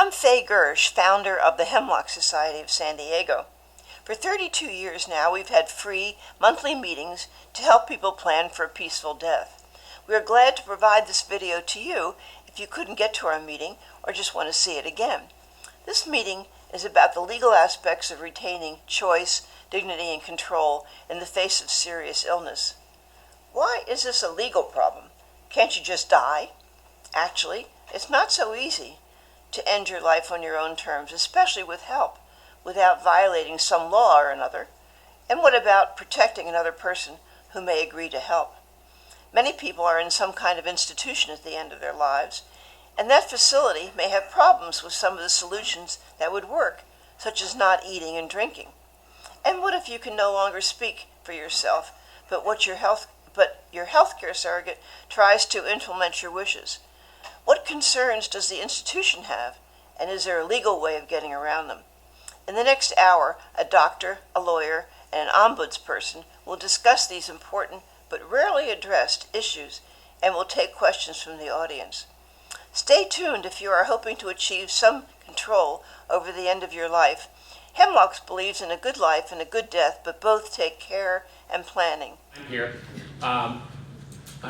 I'm Faye Gersh, founder of the Hemlock Society of San Diego. For 32 years now, we've had free monthly meetings to help people plan for a peaceful death. We are glad to provide this video to you if you couldn't get to our meeting or just want to see it again. This meeting is about the legal aspects of retaining choice, dignity, and control in the face of serious illness. Why is this a legal problem? Can't you just die? Actually, it's not so easy to end your life on your own terms, especially with help, without violating some law or another. And what about protecting another person who may agree to help? Many people are in some kind of institution at the end of their lives, and that facility may have problems with some of the solutions that would work, such as not eating and drinking. And what if you can no longer speak for yourself, but your healthcare surrogate tries to implement your wishes? What concerns does the institution have, and is there a legal way of getting around them? In the next hour, a doctor, a lawyer, and an ombudsperson will discuss these important but rarely addressed issues and will take questions from the audience. Stay tuned if you are hoping to achieve some control over the end of your life. Hemlock believes in a good life and a good death, but both take care and planning. I'm here. I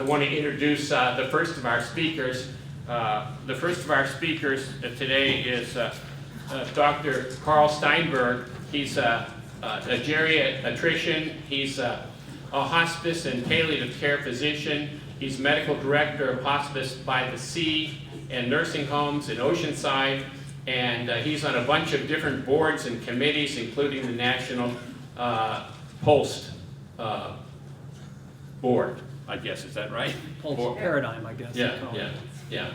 want to introduce the first of our speakers. The first of our speakers today is Dr. Carl Steinberg. He's a geriatrician. He's a hospice and palliative care physician. He's medical director of Hospice by the Sea and nursing homes in Oceanside. And he's on a bunch of different boards and committees, including the National Post Board, I guess. Is that right? Pulse Paradigm, I guess. Yeah.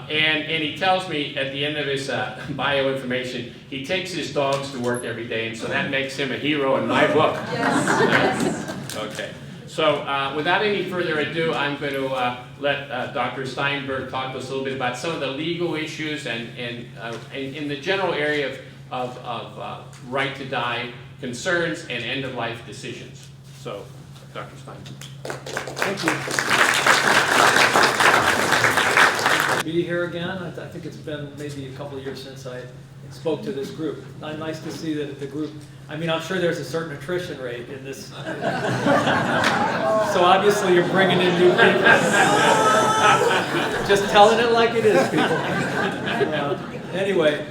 And he tells me at the end of his bio information, he takes his dogs to work every day, and so that makes him a hero in my book. Yes. Okay. So without any further ado, I'm going to let Dr. Steinberg talk to us a little bit about some of the legal issues and in the general area of right to die concerns and end-of-life decisions. So, Dr. Steinberg. Thank you. Be here again. I think it's been maybe a couple of years since I spoke to this group. Nice to see that the group, I mean, I'm sure there's a certain attrition rate in this. So obviously you're bringing in new people. Just telling it like it is, people. Anyway,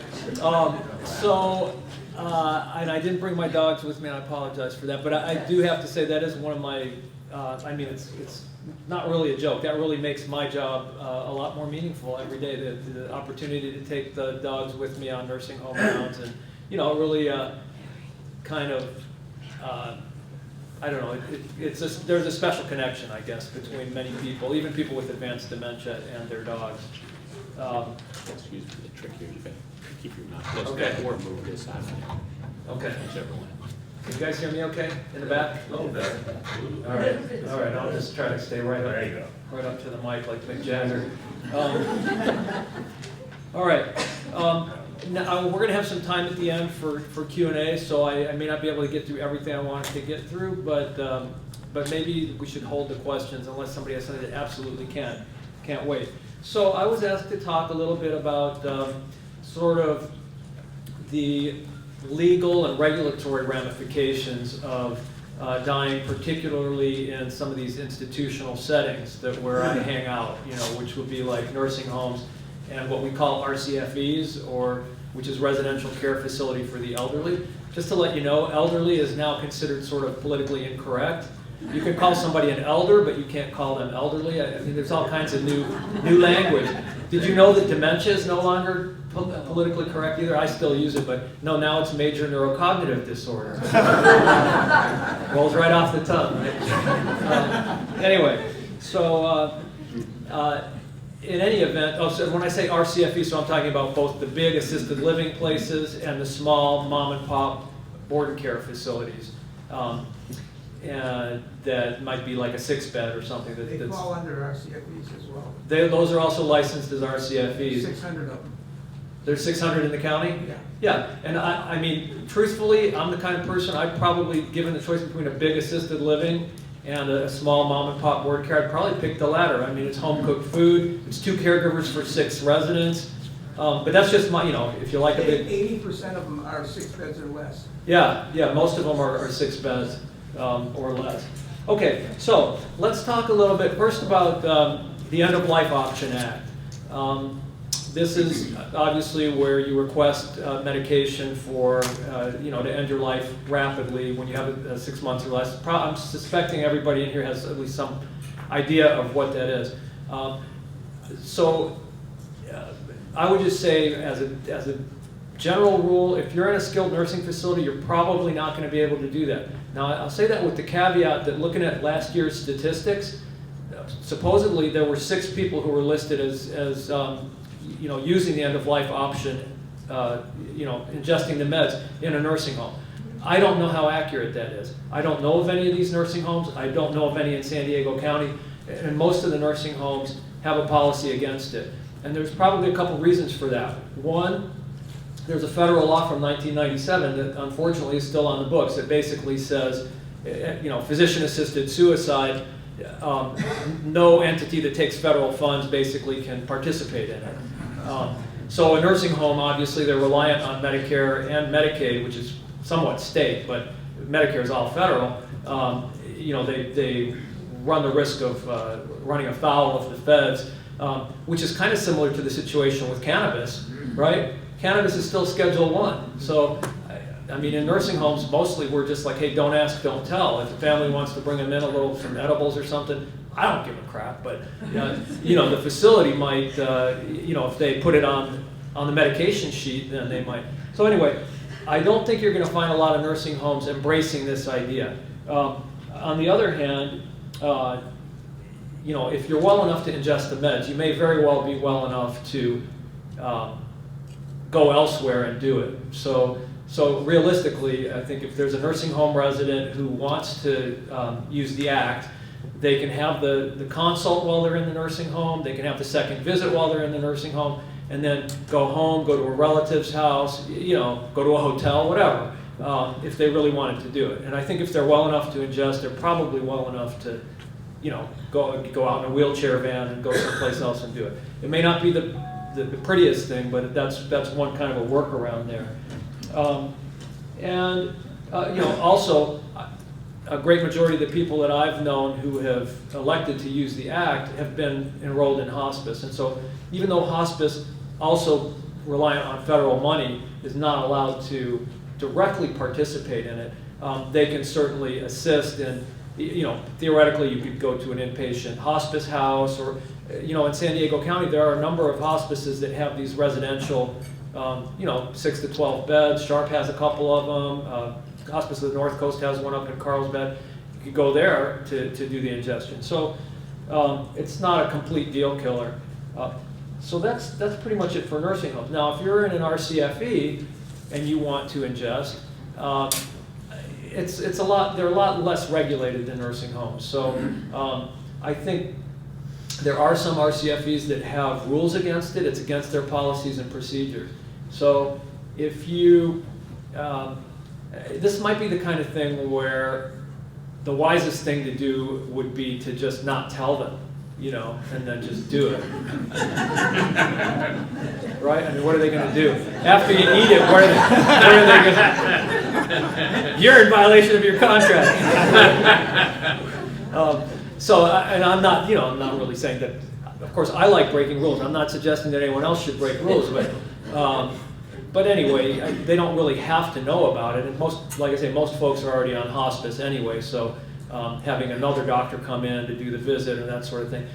and I didn't bring my dogs with me, and I apologize for that, but I do have to say that is one of my, I mean, it's not really a joke. That really makes my job a lot more meaningful every day, the opportunity to take the dogs with me on nursing home rounds and, really kind of, I don't know, there's a special connection, I guess, between many people, even people with advanced dementia and their dogs. Excuse me, the trick here, you got to keep your mouth closed. Okay. Or move this out. Okay. Whichever one. Can you guys hear me okay in the back? A little bit. All right, I'll just try to stay right There you go. right up to the mic like Mick Jagger. All right, now we're going to have some time at the end for Q&A, so I may not be able to get through everything I wanted to get through, but maybe we should hold the questions unless somebody has something that absolutely can't wait. So I was asked to talk a little bit about sort of the legal and regulatory ramifications of dying, particularly in some of these institutional settings where I hang out, which would be like nursing homes and what we call RCFEs, which is residential care facility for the elderly. Just to let you know, elderly is now considered sort of politically incorrect. You can call somebody an elder, but you can't call them elderly. I mean, there's all kinds of new language. Did you know that dementia is no longer politically correct either? I still use it, but no, now it's major neurocognitive disorder. Rolls right off the tongue, right? Anyway, so in any event, so when I say RCFE, so I'm talking about both the big assisted living places and the small mom and pop board and care facilities. That might be like a 6-bed or something. They fall under RCFEs as well. Those are also licensed as RCFEs. 600 of them. There's 600 in the county? Yeah. Yeah, and I mean, truthfully, I'm the kind of person, I'd probably, given the choice between a big assisted living and a small mom and pop board care, I'd probably pick the latter. I mean, it's home cooked food, it's 2 caregivers for 6 residents. But that's just my, if you like a big... 80% of them are 6 beds or less. Yeah, most of them are 6 beds or less. Okay, so let's talk a little bit first about the End-of-Life Option Act. This is obviously where you request medication for, to end your life rapidly when you have 6 months or less. I'm suspecting everybody in here has at least some idea of what that is. I would just say, as a general rule, if you're in a skilled nursing facility, you're probably not going to be able to do that. Now, I'll say that with the caveat that looking at last year's statistics, supposedly there were 6 people who were listed as using the end-of-life option, ingesting the meds in a nursing home. I don't know how accurate that is. I don't know of any of these nursing homes. I don't know of any in San Diego County, and most of the nursing homes have a policy against it. And there's probably a couple reasons for that. One, there's a federal law from 1997 that unfortunately is still on the books that basically says, physician-assisted suicide, no entity that takes federal funds basically can participate in it. So a nursing home, obviously, they're reliant on Medicare and Medicaid, which is somewhat state, but Medicare is all federal. They run the risk of running afoul of the feds, which is kind of similar to the situation with cannabis, right? Cannabis is still Schedule 1. So, in nursing homes, mostly we're just like, hey, don't ask, don't tell. If the family wants to bring them in some edibles or something, I don't give a crap. But, the facility might, if they put it on the medication sheet, then they might. So anyway, I don't think you're going to find a lot of nursing homes embracing this idea. On the other hand, if you're well enough to ingest the meds, you may very well be well enough to go elsewhere and do it. So realistically, I think if there's a nursing home resident who wants to use the Act, they can have the consult while they're in the nursing home, they can have the second visit while they're in the nursing home, and then go home, go to a relative's house, go to a hotel, whatever, if they really wanted to do it. And I think if they're well enough to ingest, they're probably well enough to go out in a wheelchair van and go someplace else and do it. It may not be the prettiest thing, but that's one kind of a workaround there. Also, a great majority of the people that I've known who have elected to use the Act have been enrolled in hospice. And so even though hospice, also reliant on federal money, is not allowed to directly participate in it, they can certainly assist in, theoretically you could go to an inpatient hospice house, or, in San Diego County there are a number of hospices that have these residential 6 to 12 beds. Sharp has a couple of them. Hospice of the North Coast has one up in Carlsbad. You could go there to do the ingestion. So it's not a complete deal killer. So that's pretty much it for nursing homes. Now, if you're in an RCFE and you want to ingest, they're a lot less regulated than nursing homes. So I think there are some RCFEs that have rules against it. It's against their policies and procedures. So if you, this might be the kind of thing where the wisest thing to do would be to just not tell them, and then just do it. Right? What are they going to do? After you eat it, where are they going to... You're in violation of your contract. And I'm not, I'm not really saying that. Of course, I like breaking rules. I'm not suggesting that anyone else should break rules, but anyway, they don't really have to know about it. And like I say, most folks are already on hospice anyway, so having another doctor come in to do the visit and that sort of thing.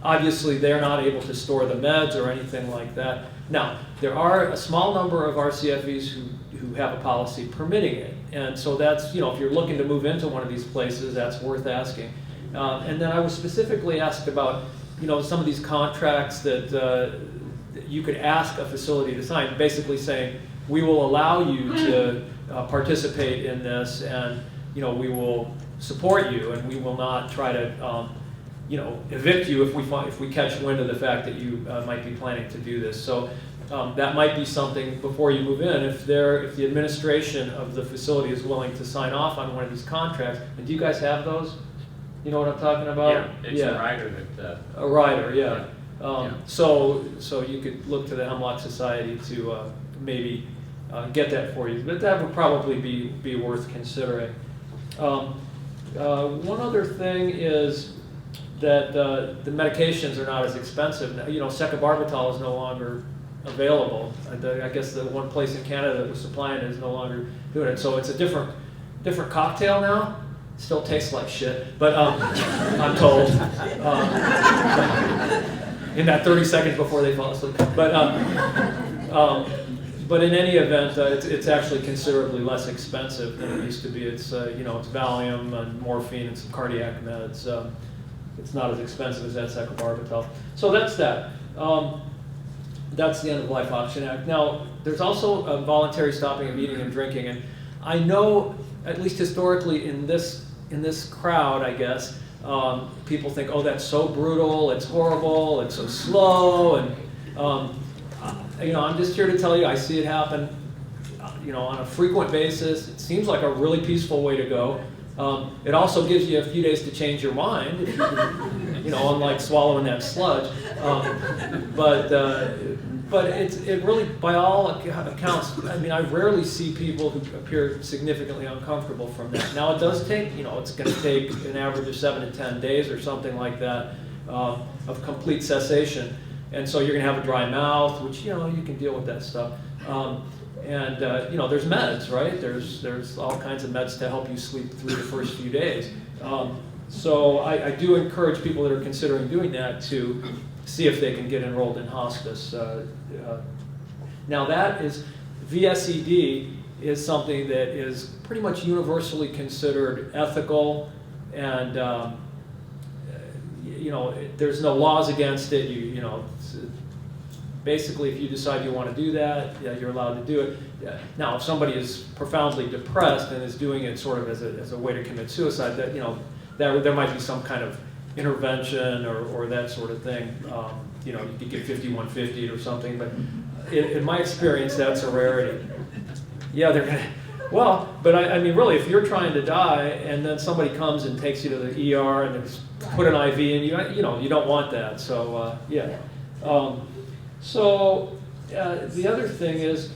Obviously, they're not able to store the meds or anything like that. Now, there are a small number of RCFEs who have a policy permitting it. And so that's, if you're looking to move into one of these places, that's worth asking. And then I was specifically asked about, some of these contracts that you could ask a facility to sign, basically saying, we will allow you to participate in this, and we will support you, and we will not try to evict you if we catch wind of the fact that you might be planning to do this. So that might be something before you move in, if the administration of the facility is willing to sign off on one of these contracts. And do you guys have those? You know what I'm talking about? Yeah, it's a rider that... A rider, yeah. So you could look to the Hemlock Society to maybe get that for you, but that would probably be worth considering. One other thing is that the medications are not as expensive. You know, secobarbital is no longer available. I guess the one place in Canada that was supplying it is no longer doing it. So it's a different cocktail now. Still tastes like shit, but I'm told. In that 30 seconds before they fall asleep. But in any event, it's actually considerably less expensive than it used to be. It's it's Valium and morphine and some cardiac meds. It's not as expensive as that secobarbital. So that's that. That's the End of Life Option Act. Now, there's also a voluntary stopping of eating and drinking, and I know, at least historically, in this crowd, I guess, people think, oh, that's so brutal, it's horrible, it's so slow, and I'm just here to tell you, I see it happen, on a frequent basis. It seems like a really peaceful way to go. It also gives you a few days to change your mind, if unlike swallowing that sludge. But it really, by all accounts, I rarely see people who appear significantly uncomfortable from that. Now, it does take, it's going to take an average of 7 to 10 days or something like that of complete cessation. And so you're going to have a dry mouth, which, you can deal with that stuff. There's meds, right? There's all kinds of meds to help you sleep through the first few days. So I do encourage people that are considering doing that to see if they can get enrolled in hospice. Now VSED is something that is pretty much universally considered ethical, and there's no laws against it. Basically, if you decide you want to do that, you're allowed to do it. Now, if somebody is profoundly depressed and is doing it sort of as a way to commit suicide, that there might be some kind of intervention or that sort of thing. You could get 5150 or something, but in my experience, that's a rarity. Yeah, they're gonna. Well, but really, if you're trying to die and then somebody comes and takes you to the ER and they put an IV in you, you don't want that. So yeah. The other thing is,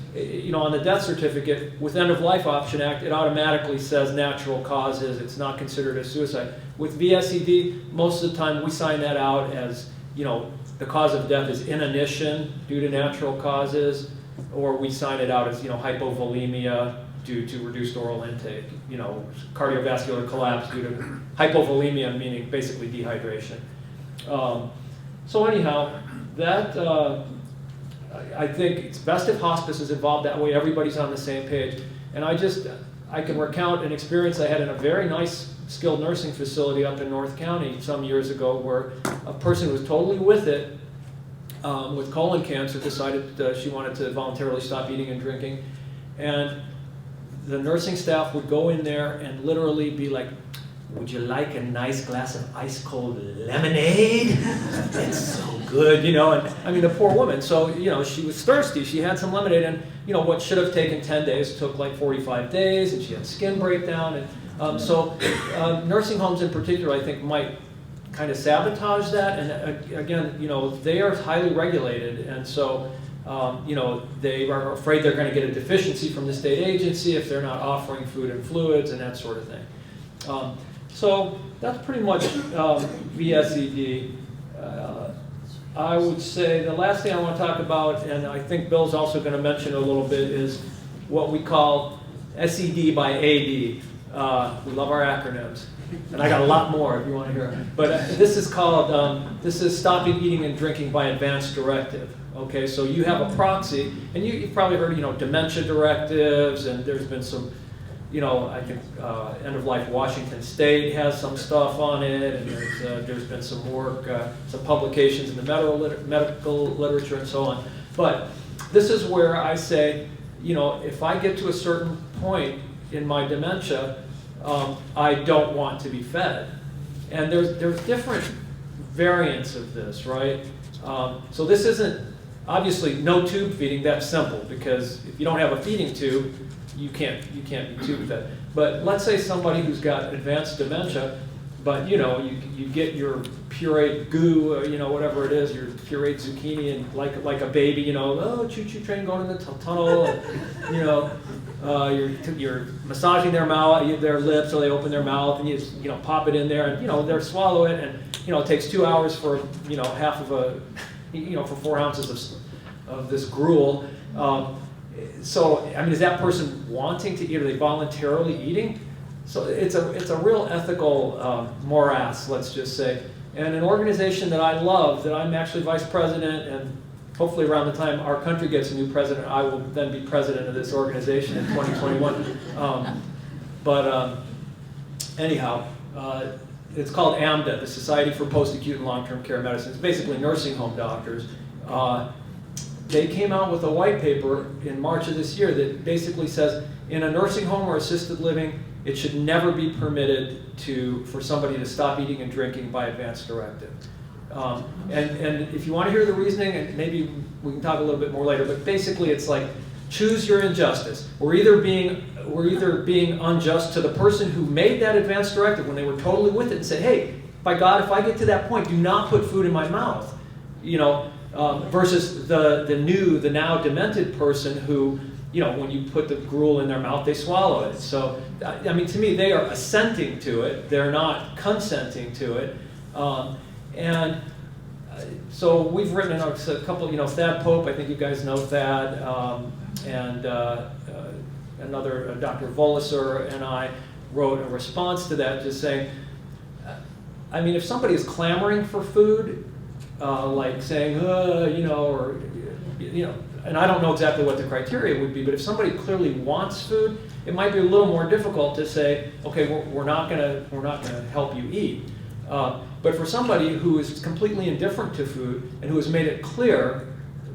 on the death certificate, with End of Life Option Act, it automatically says natural causes. It's not considered a suicide. With VSED, most of the time we sign that out as, the cause of death is inanition due to natural causes, or we sign it out as, hypovolemia due to reduced oral intake, cardiovascular collapse due to hypovolemia, meaning basically dehydration. So anyhow, that I think it's best if hospice is involved. That way everybody's on the same page. And I can recount an experience I had in a very nice skilled nursing facility up in North County some years ago, where a person who was totally with it, with colon cancer, decided she wanted to voluntarily stop eating and drinking. And the nursing staff would go in there and literally be like, would you like a nice glass of ice cold lemonade? It's so good, and the poor woman, so, she was thirsty, she had some lemonade, and, what should have taken 10 days took like 45 days, and she had skin breakdown, and nursing homes in particular, I think, might kind of sabotage that, and again, they are highly regulated, and so, they are afraid they're going to get a deficiency from the state agency if they're not offering food and fluids and that sort of thing. So that's pretty much VSED. I would say the last thing I want to talk about, and I think Bill's also going to mention a little bit, is what we call SED by AD. We love our acronyms. And I got a lot more if you want to hear. But this is called, this is Stopping Eating and Drinking by Advance Directive. Okay, so you have a proxy, and you've probably heard, dementia directives, and there's been some, I think End of Life Washington State has some stuff on it, and there's been some work, some publications in the medical literature and so on. But this is where I say, if I get to a certain point in my dementia, I don't want to be fed. And there's different variants of this, right? So this isn't, obviously, no tube feeding, that's simple, because if you don't have a feeding tube, you can't be tube fed. But let's say somebody who's got advanced dementia, but you get your pureed goo, whatever it is, your pureed zucchini, and like a baby, oh, choo-choo train going in the tunnel, and, you're massaging their mouth, their lips, so they open their mouth, and you pop it in there, and they swallow it, and it takes 2 hours for half of a, for 4 ounces of this gruel. So I mean, is that person wanting to eat? Are they voluntarily eating? So it's a real ethical morass, let's just say. And an organization that I love, that I'm actually vice president, and hopefully around the time our country gets a new president, I will then be president of this organization in 2021. Anyhow, it's called AMDA, the Society for Post-Acute and Long-Term Care Medicine. It's basically nursing home doctors. They came out with a white paper in March of this year that basically says in a nursing home or assisted living, it should never be permitted for somebody to stop eating and drinking by advance directive. And if you want to hear the reasoning, and maybe we can talk a little bit more later, but basically it's like, choose your injustice. We're either being unjust to the person who made that advance directive when they were totally with it and said, hey, by God, if I get to that point, do not put food in my mouth. Versus the now demented person who, when you put the gruel in their mouth, they swallow it. So, I mean, to me, they are assenting to it. They're not consenting to it. So we've written a couple, Thad Pope, I think you guys know Thad, and another, Dr. Voliser and I wrote a response to that just saying, I mean, if somebody is clamoring for food, like saying, and I don't know exactly what the criteria would be, but if somebody clearly wants food, it might be a little more difficult to say, okay, we're not gonna help you eat. But for somebody who is completely indifferent to food and who has made it clear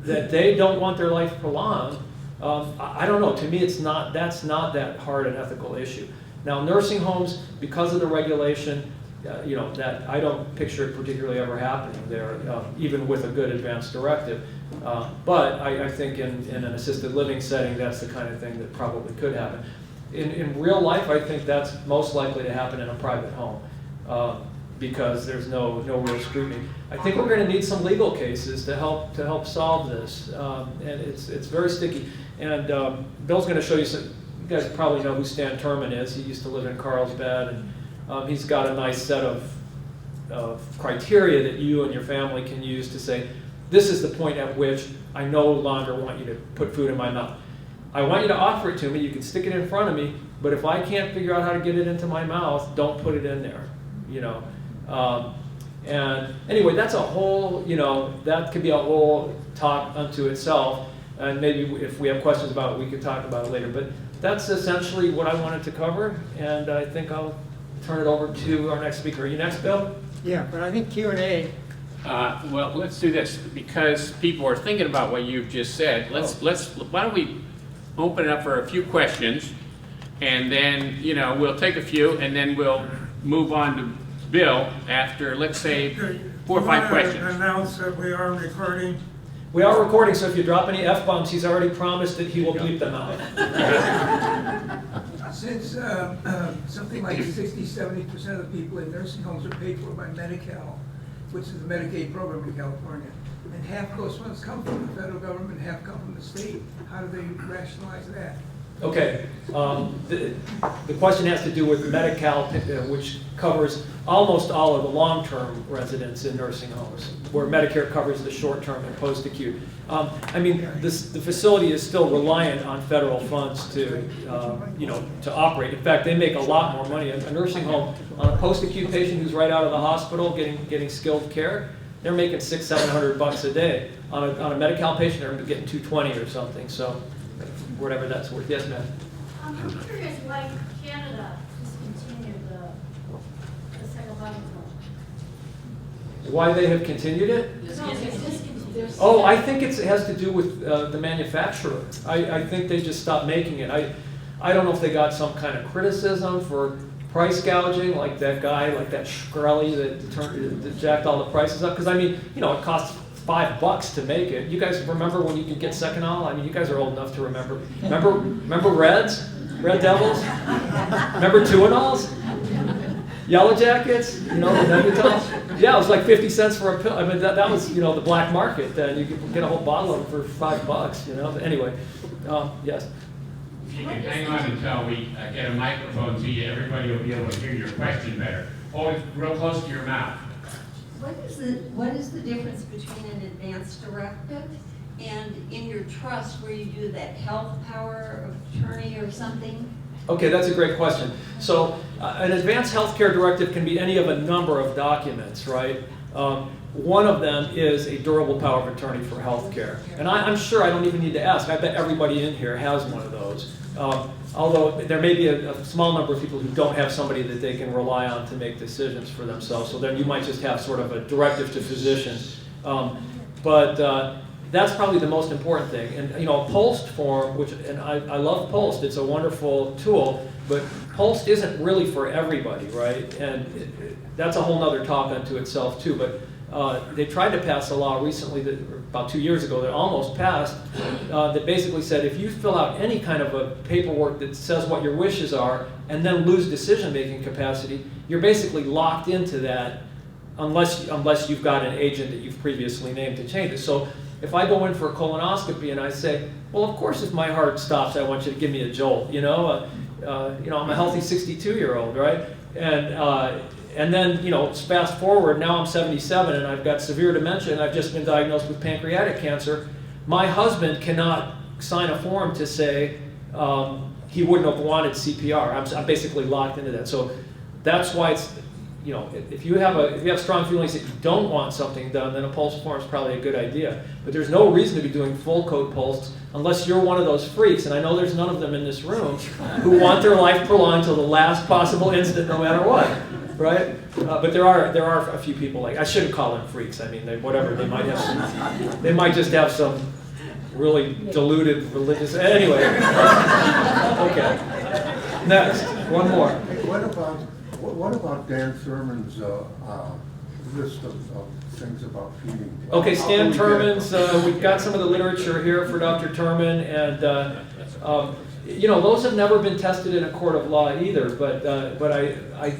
that they don't want their life prolonged, I don't know. To me, that's not that hard an ethical issue. Now, nursing homes, because of the regulation, that I don't picture it particularly ever happening there, even with a good advance directive. But I think in an assisted living setting, that's the kind of thing that probably could happen. In real life, I think that's most likely to happen in a private home because there's no real scrutiny. I think we're going to need some legal cases to help solve this, and it's very sticky. And Bill's going to show you some. You guys probably know who Stan Turman is. He used to live in Carlsbad, and he's got a nice set of criteria that you and your family can use to say, this is the point at which I no longer want you to put food in my mouth. I want you to offer it to me. You can stick it in front of me, but if I can't figure out how to get it into my mouth, don't put it in there. And anyway, that's a whole, that could be a whole talk unto itself. And maybe if we have questions about it, we could talk about it later. But that's essentially what I wanted to cover, and I think I'll turn it over to our next speaker. Are you next, Bill? Yeah, but I think Q&A. Well, let's do this because people are thinking about what you've just said. Why don't we open it up for a few questions, and then we'll take a few, and then we'll move on to Bill after, let's say, 4 or 5 questions. Announce that we are recording. We are recording, so if you drop any F-bombs, he's already promised that he will bleep them out. Since something like 60–70% of the people in nursing homes are paid for by Medi-Cal, which is the Medicaid program in California, and half those funds come from the federal government, half come from the state, how do they rationalize that? Okay, the question has to do with Medi-Cal, which covers almost all of the long-term residents in nursing homes, where Medicare covers the short-term and post-acute. I mean, the facility is still reliant on federal funds to operate. In fact, they make a lot more money. A nursing home on a post-acute patient who's right out of the hospital getting skilled care, they're making $600–700 a day. On a Medi-Cal patient, they're getting $220 or something. So, whatever that's worth. Yes, ma'am. I'm curious why Canada discontinued the second level. Why they have continued it? Discontinued. Oh, I think it has to do with the manufacturer. I think they just stopped making it. I don't know if they got some kind of criticism for price gouging, like that guy, like that Shkreli that jacked all the prices up. Because I mean, it costs $5 to make it. You guys remember when you could get Seconal? I mean, you guys are old enough to remember. Remember Red Devils? Remember Tuinals? Yellow Jackets, the Debutante. Yeah, it was like 50 cents for a pill. I mean, that was, the black market. You could get a whole bottle of them for $5, Anyway, yes. If you can hang on until we get a microphone to you, everybody will be able to hear your question better. Hold it real close to your mouth. What is the difference between an advance directive and in your trust where you do that health power of attorney or something? Okay, that's a great question. So an advanced healthcare directive can be any of a number of documents, right? One of them is a durable power of attorney for healthcare. And I'm sure I don't even need to ask. I bet everybody in here has one of those. Although there may be a small number of people who don't have somebody that they can rely on to make decisions for themselves. So then you might just have sort of a directive to physicians. But that's probably the most important thing. And a POLST form, and I love POLST, it's a wonderful tool, but POLST isn't really for everybody, right? And that's a whole nother talk unto itself too. But they tried to pass a law recently, about 2 years ago, that almost passed, that basically said if you fill out any kind of a paperwork that says what your wishes are and then lose decision-making capacity, you're basically locked into that unless you've got an agent that you've previously named to change it. So if I go in for a colonoscopy and I say, well, of course, if my heart stops, I want you to give me a jolt. I'm a healthy 62-year-old, right? And then, fast forward, now I'm 77 and I've got severe dementia and I've just been diagnosed with pancreatic cancer. My husband cannot sign a form to say he wouldn't have wanted CPR. I'm basically locked into that. So that's why it's, if you have strong feelings that you don't want something done, then a POLST form is probably a good idea. But there's no reason to be doing full code POLSTs unless you're one of those freaks, and I know there's none of them in this room, who want their life prolonged till the last possible instant, no matter what, right? But there are a few people I shouldn't call them freaks. I mean, they might just have some really deluded religious. Anyway, okay. Next, one more. What about Dan Thurman's list of things about feeding? Okay, Stan Terman's, we've got some of the literature here for Dr. Terman, and those have never been tested in a court of law either, but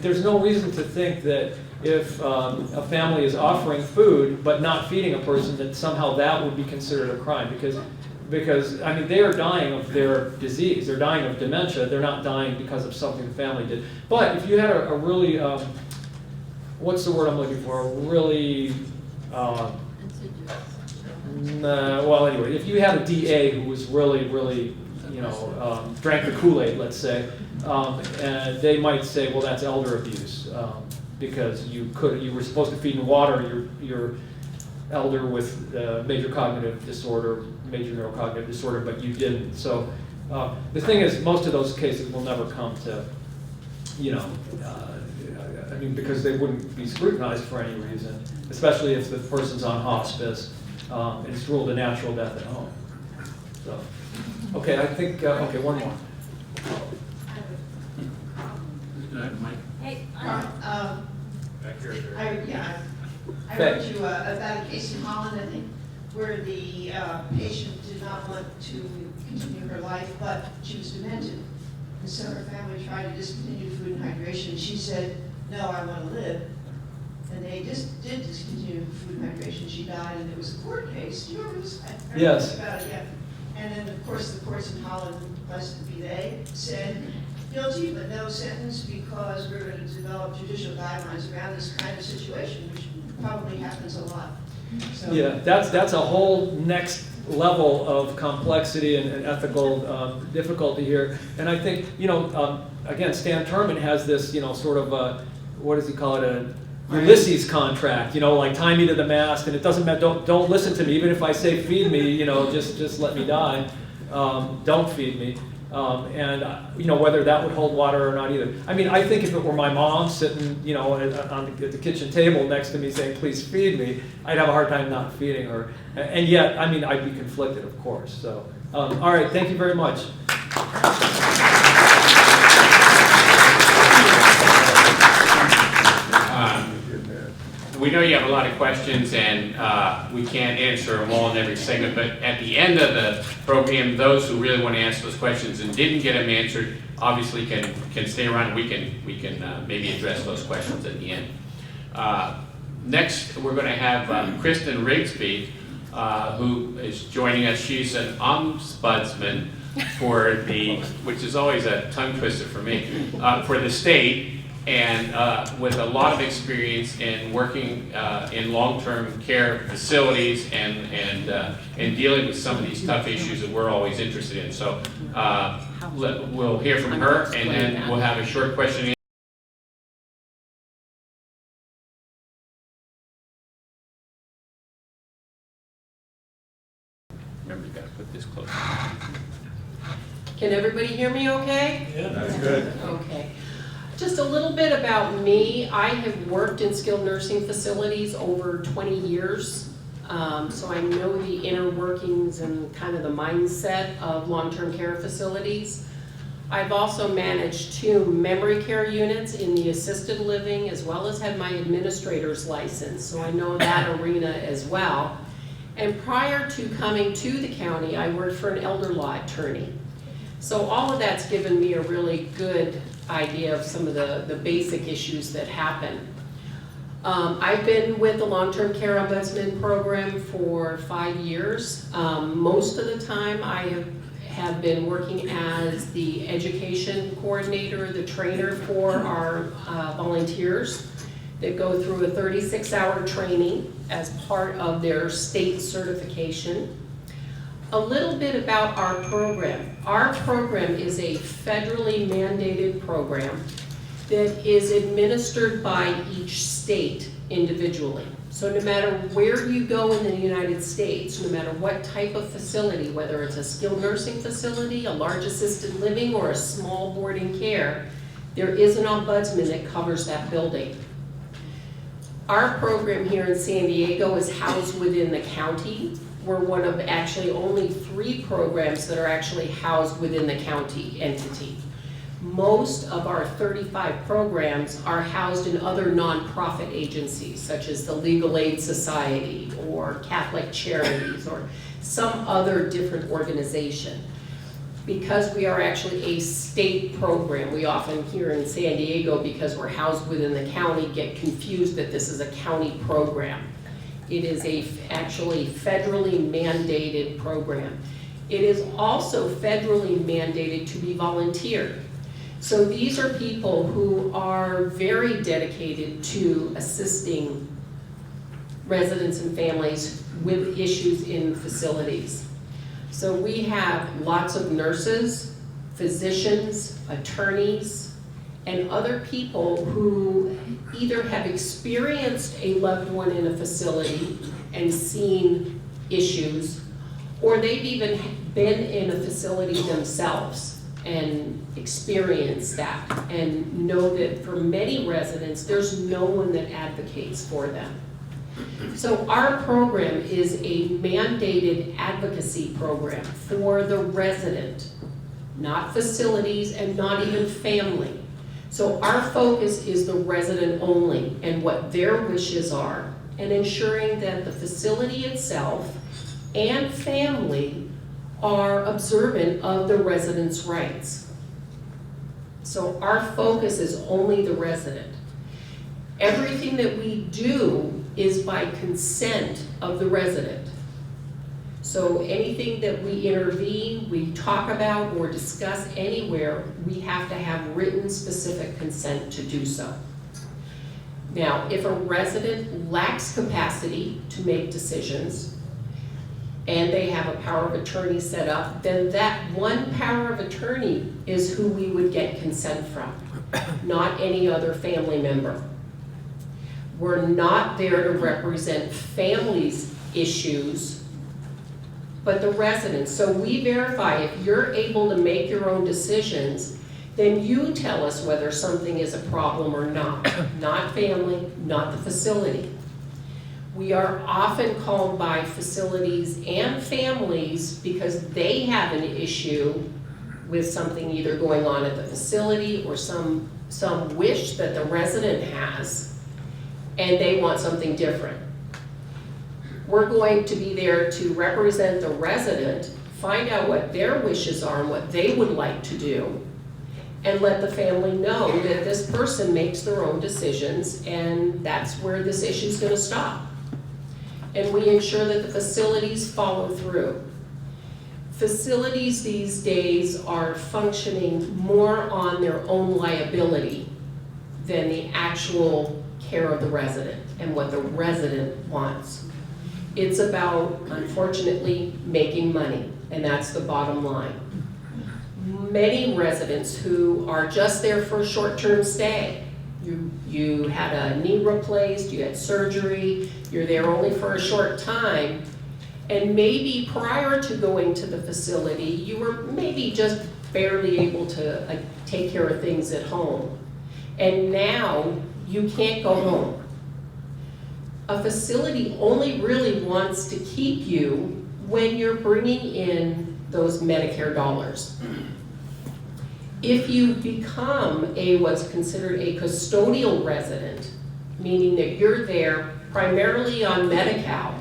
there's no reason to think that if a family is offering food but not feeding a person, that somehow that would be considered a crime, because I mean, they are dying of their disease, they're dying of dementia, they're not dying because of something the family did. But if you had a really, what's the word I'm looking for, really, well anyway, if you had a DA who was really, drank the Kool-Aid, let's say, and they might say, well, that's elder abuse, because you were supposed to feed and water your elder with major cognitive disorder, major neurocognitive disorder, but you didn't. So the thing is, most of those cases will never come to, because they wouldn't be scrutinized for any reason, especially if the person's on hospice and it's ruled a natural death at home. So, okay, I think, one more. Mike? Hey, Back here. I wrote you about a case in Holland, I think, where the patient did not want to continue her life, but she was demented. And so her family tried to discontinue food and hydration. She said, no, I want to live. And they just did discontinue food and hydration. She died, and it was a court case. Do you remember this? Yes. About it, yeah. And then, of course, the courts in Holland, blessed be they, said, guilty but no sentence, because we're going to develop judicial guidelines around this kind of situation, which probably happens a lot. So, yeah, that's a whole next level of complexity and ethical difficulty here. And I think, again, Stan Terman has this, sort of, what does he call it, a Ulysses contract, like tie me to the mast, and it doesn't matter, don't listen to me, even if I say feed me, just let me die, don't feed me. And whether that would hold water or not either. I mean, I think if it were my mom sitting, at the kitchen table next to me saying, please feed me, I'd have a hard time not feeding her. And yet, I mean, I'd be conflicted, of course. So, all right, thank you very much. we know you have a lot of questions, and we can't answer them all in every segment, but at the end of the program, those who really want to answer those questions and didn't get them answered, obviously can stay around, and we can maybe address those questions at the end. Next, we're going to have Kristen Rigsby, who is joining us. She's an ombudsman for which is always a tongue twister for me, for the state, and with a lot of experience in working in long-term care facilities and dealing with some of these tough issues that we're always interested in. So we'll hear from her, and then we'll have a short question and remember, you got to put this close. Can everybody hear me okay? Yeah, that's good. Okay. Just a little bit about me. I have worked in skilled nursing facilities over 20 years. So I know the inner workings and kind of the mindset of long-term care facilities. I've also managed 2 memory care units in the assisted living, as well as had my administrator's license. So I know that arena as well. And prior to coming to the county, I worked for an elder law attorney. So all of that's given me a really good idea of some of the basic issues that happen. I've been with the Long-Term Care Ombudsman Program for 5 years. Most of the time I have been working as the education coordinator, the trainer for our volunteers that go through a 36-hour training as part of their state certification. A little bit about our program. Our program is a federally mandated program that is administered by each state individually. So no matter where you go in the United States, no matter what type of facility, whether it's a skilled nursing facility, a large assisted living, or a small boarding care, there is an ombudsman that covers that building. Our program here in San Diego is housed within the county. We're one of actually only 3 programs that are actually housed within the county entity. Most of our 35 programs are housed in other nonprofit agencies, such as the Legal Aid Society or Catholic Charities or some other different organization. Because we are actually a state program, we often here in San Diego, because we're housed within the county, get confused that this is a county program. It is actually federally mandated program. It is also federally mandated to be volunteer. So these are people who are very dedicated to assisting residents and families with issues in facilities. So we have lots of nurses, physicians, attorneys, and other people who either have experienced a loved one in a facility and seen issues, or they've even been in a facility themselves and experienced that and know that for many residents, there's no one that advocates for them. So our program is a mandated advocacy program for the resident, not facilities and not even family. So our focus is the resident only and what their wishes are, and ensuring that the facility itself and family are observant of the resident's rights. So our focus is only the resident. Everything that we do is by consent of the resident. So anything that we intervene, we talk about, or discuss anywhere, we have to have written specific consent to do so. Now, if a resident lacks capacity to make decisions, and they have a power of attorney set up, then that one power of attorney is who we would get consent from, not any other family member. We're not there to represent families' issues, but the residents. So we verify if you're able to make your own decisions, then you tell us whether something is a problem or not. Not family, not the facility. We are often called by facilities and families because they have an issue with something either going on at the facility or some wish that the resident has. and they want something different. We're going to be there to represent the resident, find out what their wishes are and what they would like to do, and let the family know that this person makes their own decisions, and that's where this issue's gonna stop. And we ensure that the facilities follow through. Facilities these days are functioning more on their own liability than the actual care of the resident and what the resident wants. It's about, unfortunately, making money, and that's the bottom line. Many residents who are just there for a short-term stay, you had a knee replaced, you had surgery, you're there only for a short time, and maybe prior to going to the facility, you were maybe just barely able to take care of things at home. And now you can't go home. A facility only really wants to keep you when you're bringing in those Medicare dollars. If you become what's considered a custodial resident, meaning that you're there primarily on Medi-Cal,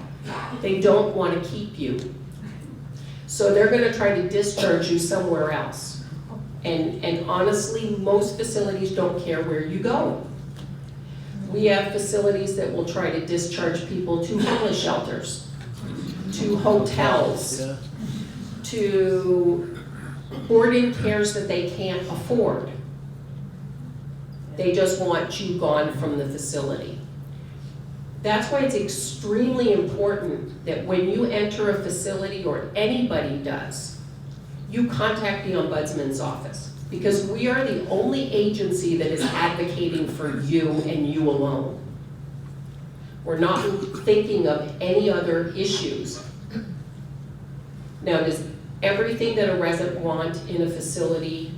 they don't want to keep you. So they're going to try to discharge you somewhere else. And honestly, most facilities don't care where you go. We have facilities that will try to discharge people to homeless shelters, to hotels, to boarding cares that they can't afford. They just want you gone from the facility. That's why it's extremely important that when you enter a facility, or anybody does, you contact the Ombudsman's office, because we are the only agency that is advocating for you and you alone. We're not thinking of any other issues. Now, does everything that a resident wants in a facility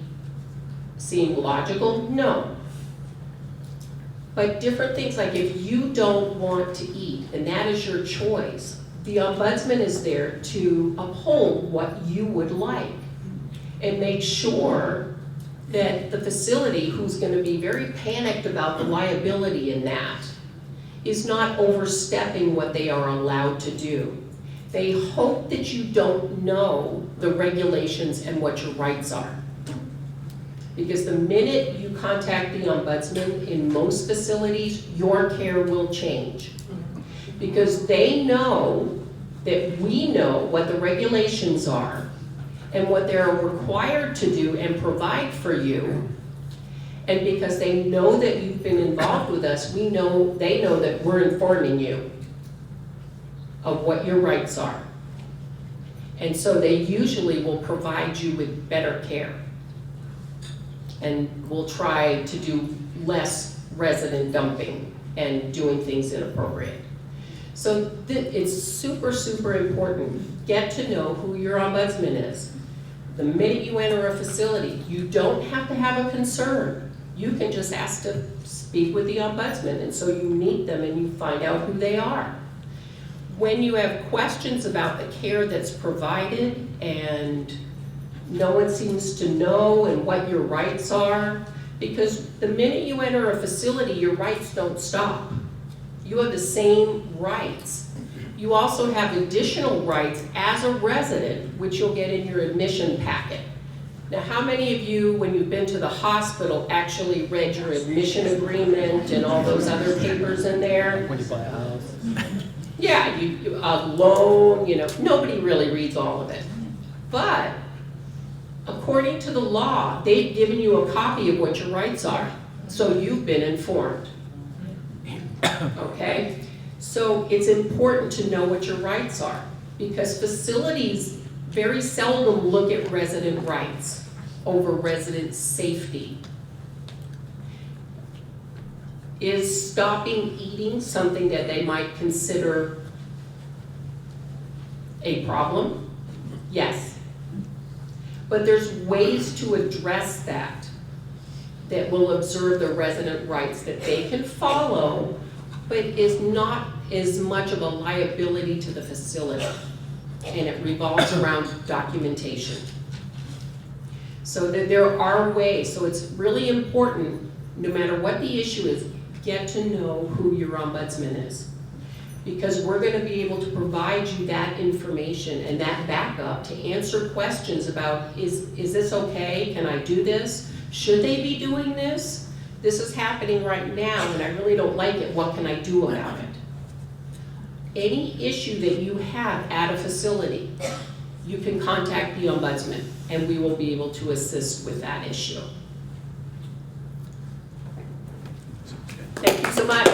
seem logical? No. But different things, like if you don't want to eat, and that is your choice, the Ombudsman is there to uphold what you would like and make sure that the facility, who's going to be very panicked about the liability in that, is not overstepping what they are allowed to do. They hope that you don't know the regulations and what your rights are. Because the minute you contact the Ombudsman in most facilities, your care will change. Because they know that we know what the regulations are and what they're required to do and provide for you. And because they know that you've been involved with us, they know that we're informing you of what your rights are. And so they usually will provide you with better care. And will try to do less resident dumping and doing things inappropriate. So it's super, super important. Get to know who your Ombudsman is. The minute you enter a facility, you don't have to have a concern. You can just ask to speak with the Ombudsman, and so you meet them and you find out who they are. When you have questions about the care that's provided and no one seems to know and what your rights are, because the minute you enter a facility, your rights don't stop. You have the same rights. You also have additional rights as a resident, which you'll get in your admission packet. Now, how many of you, when you've been to the hospital, actually read your admission agreement and all those other papers in there? When you buy a house. Yeah, a loan, nobody really reads all of it. But according to the law, they've given you a copy of what your rights are, so you've been informed. Okay? So it's important to know what your rights are, because facilities very seldom look at resident rights over resident safety. Is stopping eating something that they might consider a problem? Yes. But there's ways to address that will observe the resident rights that they can follow, but is not as much of a liability to the facility. And it revolves around documentation. So that there are ways. So it's really important, no matter what the issue is, get to know who your ombudsman is. Because we're gonna be able to provide you that information and that backup to answer questions about, is this okay? Can I do this? Should they be doing this? This is happening right now and I really don't like it. What can I do about it? Any issue that you have at a facility, you can contact the ombudsman and we will be able to assist with that issue. Thank you so much.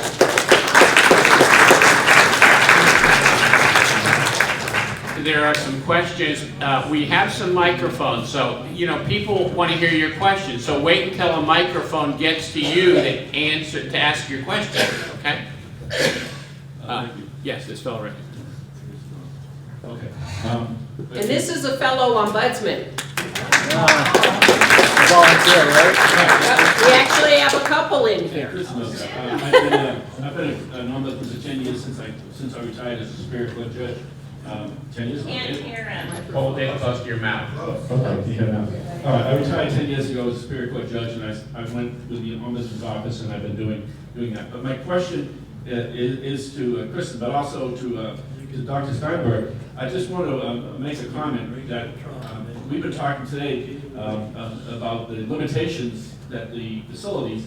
There are some questions. We have some microphones, so people want to hear your questions. So wait until a microphone gets to you to ask your question. Okay? Yes, this fellow right here. Okay. And this is a fellow ombudsman. Volunteer, right? We actually have a couple in here. I've been an ombudsman for 10 years since I retired as a Superior Court judge. 10 years ago. Hold it close to your mouth. Okay, can you hear now? All right, I retired 10 years ago as a Superior Court judge, and I went with the Ombudsman's office, and I've been doing that. But my question is to Kristen, but also to Dr. Steinberg. I just want to make a comment that we've been talking today about the limitations that the facilities,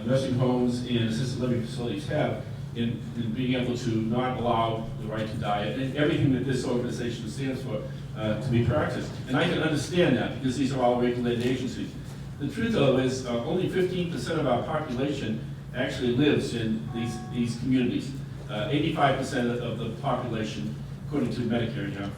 nursing homes and assisted living facilities have in being able to not allow the right to die and everything that this organization stands for to be practiced. And I can understand that because these are all regulated agencies. The truth, though, is only 15% of our population actually lives in these communities. 85% of the population, according to Medicare,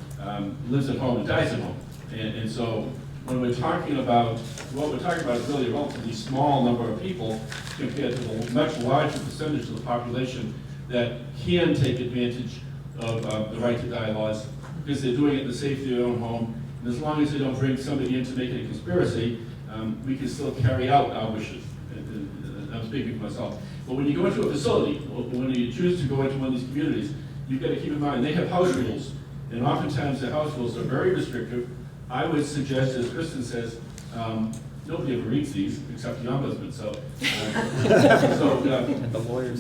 lives at home and dies at home. And so when we're talking about, what we're talking about is really a relatively small number of people compared to the much larger percentage of the population that can take advantage of the right to die laws because they're doing it in the safety of their own home. And as long as they don't bring somebody in to make it a conspiracy, we can still carry out our wishes. I'm speaking for myself. But when you go into a facility, when you choose to go into one of these communities, you've got to keep in mind they have house rules. And oftentimes the house rules are very restrictive. I would suggest, as Kristen says, nobody ever reads these except the ombudsman. So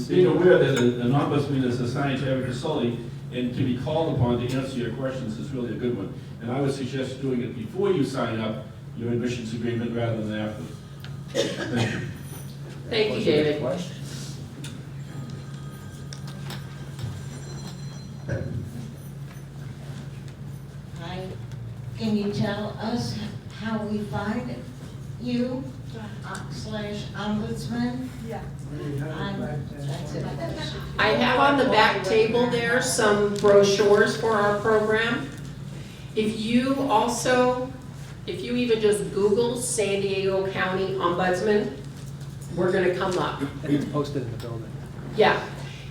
being aware that an ombudsman is assigned to every facility and can be called upon to answer your questions is really a good one. And I would suggest doing it before you sign up your admissions agreement rather than after. Thank you. Thank you, David. Hi, can you tell us how we find you, /ombudsman? Yeah. That's it. I have on the back table there some brochures for our program. If you even just Google San Diego County Ombudsman, we're gonna come up. And it's posted in the building. Yeah.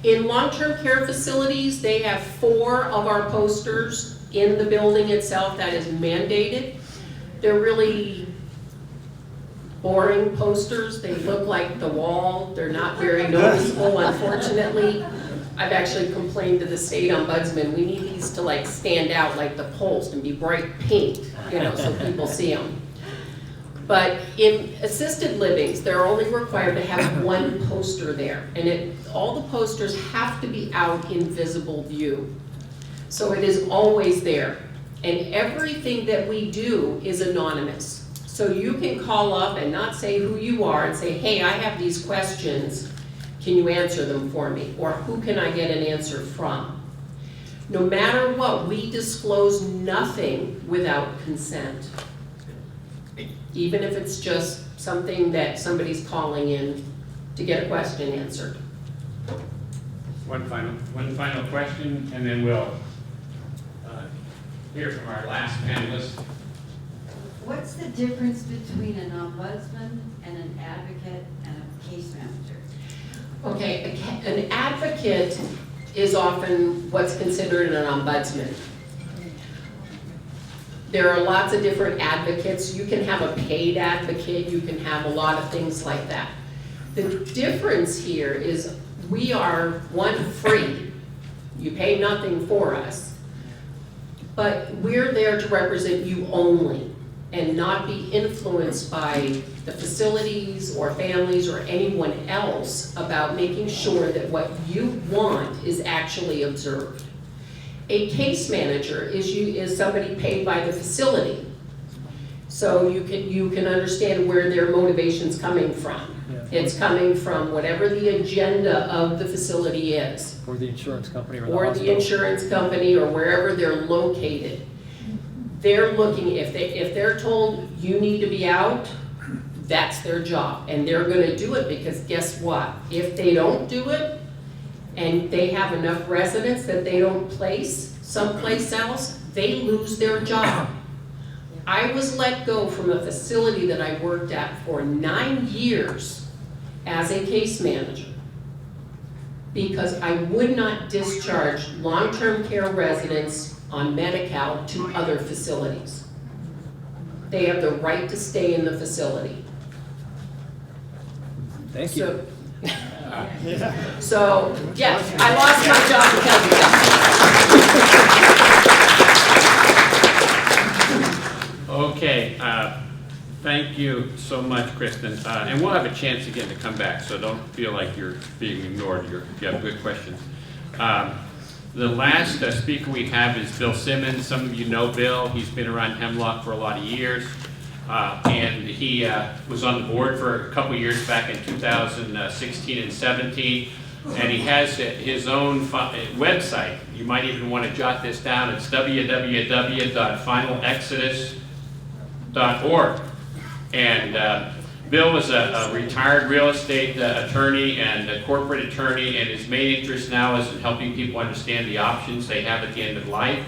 In long-term care facilities, they have 4 of our posters in the building itself that is mandated. They're really boring posters. They look like the wall. They're not very noticeable, unfortunately. I've actually complained to the state ombudsman, we need these to stand out like the post and be bright pink, so people see them. But in assisted livings, they're only required to have 1 poster there. And all the posters have to be out in visible view. So it is always there. And everything that we do is anonymous. So you can call up and not say who you are and say, hey, I have these questions. Can you answer them for me? Or who can I get an answer from? No matter what, we disclose nothing without consent. Even if it's just something that somebody's calling in to get a question answered. One final question, and then we'll hear from our last panelist. What's the difference between an ombudsman and an advocate and a case manager? Okay, an advocate is often what's considered an ombudsman. There are lots of different advocates. You can have a paid advocate, you can have a lot of things like that. The difference here is we are, one, free. You pay nothing for us. But we're there to represent you only. and not be influenced by the facilities or families or anyone else about making sure that what you want is actually observed. A case manager is somebody paid by the facility. So you can understand where their motivation's coming from. Yeah. It's coming from whatever the agenda of the facility is. Or the insurance company or the Or hospital. the insurance company or wherever they're located. They're looking, if they're told you need to be out, that's their job. And they're gonna do it because guess what? If they don't do it and they have enough residents that they don't place someplace else, they lose their job. I was let go from a facility that I worked at for 9 years as a case manager because I would not discharge long-term care residents on Medi-Cal to other facilities. They have the right to stay in the facility. Thank you. So, yes, I lost my job because of that. Okay, thank you so much, Kristen. And we'll have a chance again to come back, so don't feel like you're being ignored. You have good questions. The last speaker we have is Bill Simmons. Some of you know Bill. He's been around Hemlock for a lot of years. And he was on the board for a couple years back in 2016 and 17. And he has his own website. You might even want to jot this down. It's www.finalexodus.org. And Bill is a retired real estate attorney and a corporate attorney, and his main interest now is in helping people understand the options they have at the end of life.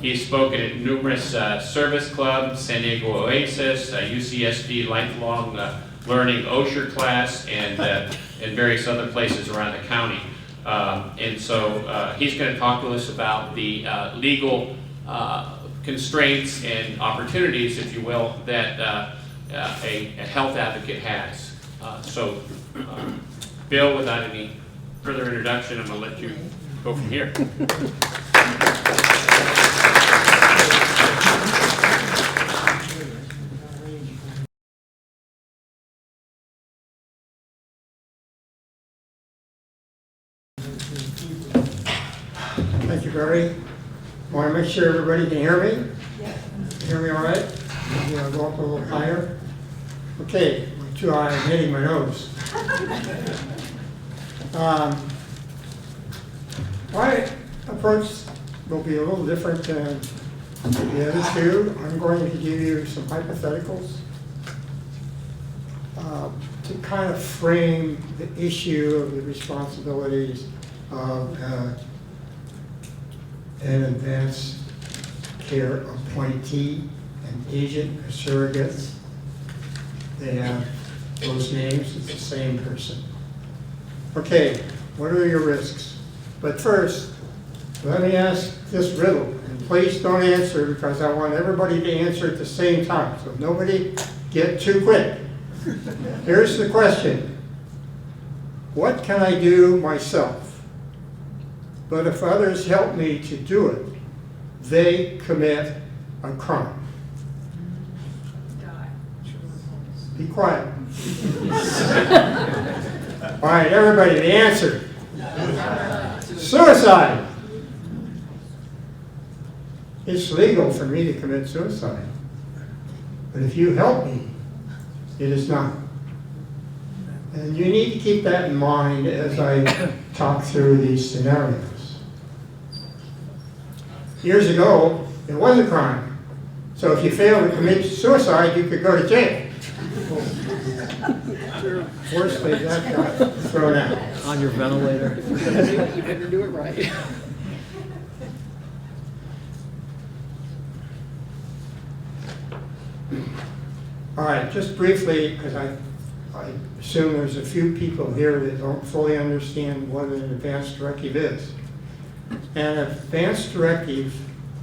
He's spoken at numerous service clubs, San Diego Oasis, UCSD Lifelong Learning Osher class, and various other places around the county. And so he's going to talk to us about the legal constraints and opportunities, if you will, that a health advocate has. Bill, without any further introduction, I'm going to let you go from here. Thank you, Barry. Want to make sure everybody can hear me? Hear me all right? Maybe I'll go up a little higher. Okay, I'm hitting my nose. My approach will be a little different than the other two. I'm going to give you some hypotheticals to kind of frame the issue of the responsibilities of an advanced care appointee, an agent, a surrogate. They have those names, it's the same person. Okay, what are your risks? But first, let me ask this riddle, and please don't answer because I want everybody to answer at the same time, so nobody get too quick. Here's the question. What can I do myself? But if others help me to do it, they commit a crime. Be quiet. All right, everybody, the answer. Suicide. It's legal for me to commit suicide. But if you help me, it is not. And you need to keep that in mind as I talk through these scenarios. Years ago, it was a crime. So if you failed to commit suicide, you could go to jail. Fortunately, that got thrown out. On your ventilator. You better do it right. All right, just briefly, because I assume there's a few people here that don't fully understand what an advance directive is. An advance directive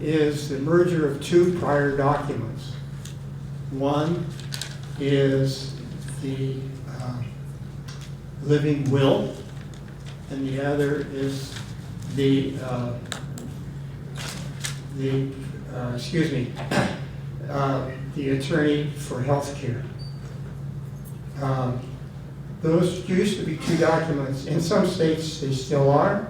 is the merger of two prior documents. One is the living will, and the other is the attorney for health care. Those used to be two documents. In some states, they still are,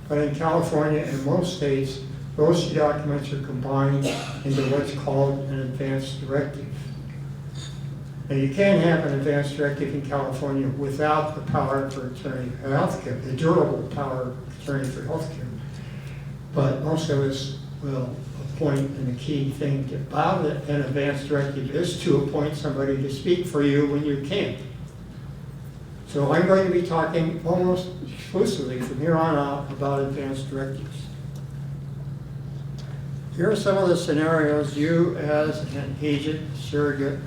but in California and most states, those two documents are combined into what's called an advance directive. Now, you can't have an advance directive in California without the power for attorney for health care, the durable power of attorney for health care. But most of us will appoint, and the key thing about an advance directive is to appoint somebody to speak for you when you can't. So I'm going to be talking almost exclusively from here on out about advance directives. Here are some of the scenarios you as an agent, surrogate,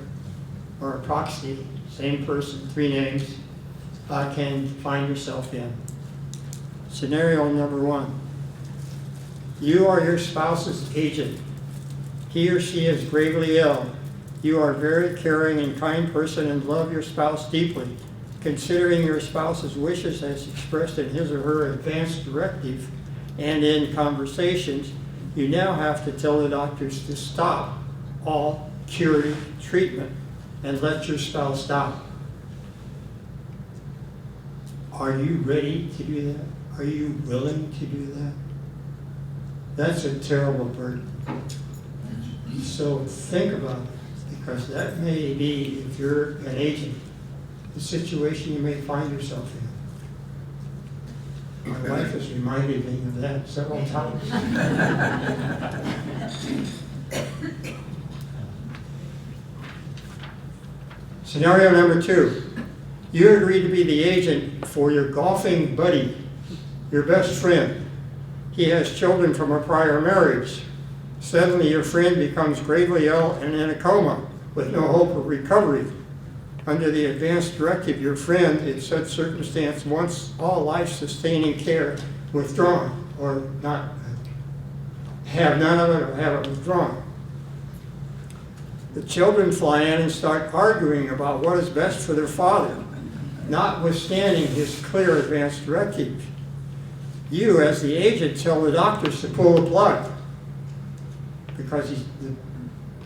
or a proxy, same person, 3 names, can find yourself in. Scenario number 1. You are your spouse's agent. He or she is gravely ill. You are a very caring and kind person and love your spouse deeply. Considering your spouse's wishes as expressed in his or her advance directive and in conversations, you now have to tell the doctors to stop all curative treatment and let your spouse die. Are you ready to do that? Are you willing to do that? That's a terrible burden. So think about it, because that may be, if you're an agent, the situation you may find yourself in. My wife has reminded me of that several times. Scenario number 2. You agree to be the agent for your golfing buddy, your best friend. He has children from a prior marriage. Suddenly your friend becomes gravely ill and in a coma with no hope of recovery. Under the advance directive, your friend in such circumstance wants all life-sustaining care withdrawn, or not have none of it, or have it withdrawn. The children fly in and start arguing about what is best for their father, notwithstanding his clear advance directive. You, as the agent, tell the doctors to pull the plug because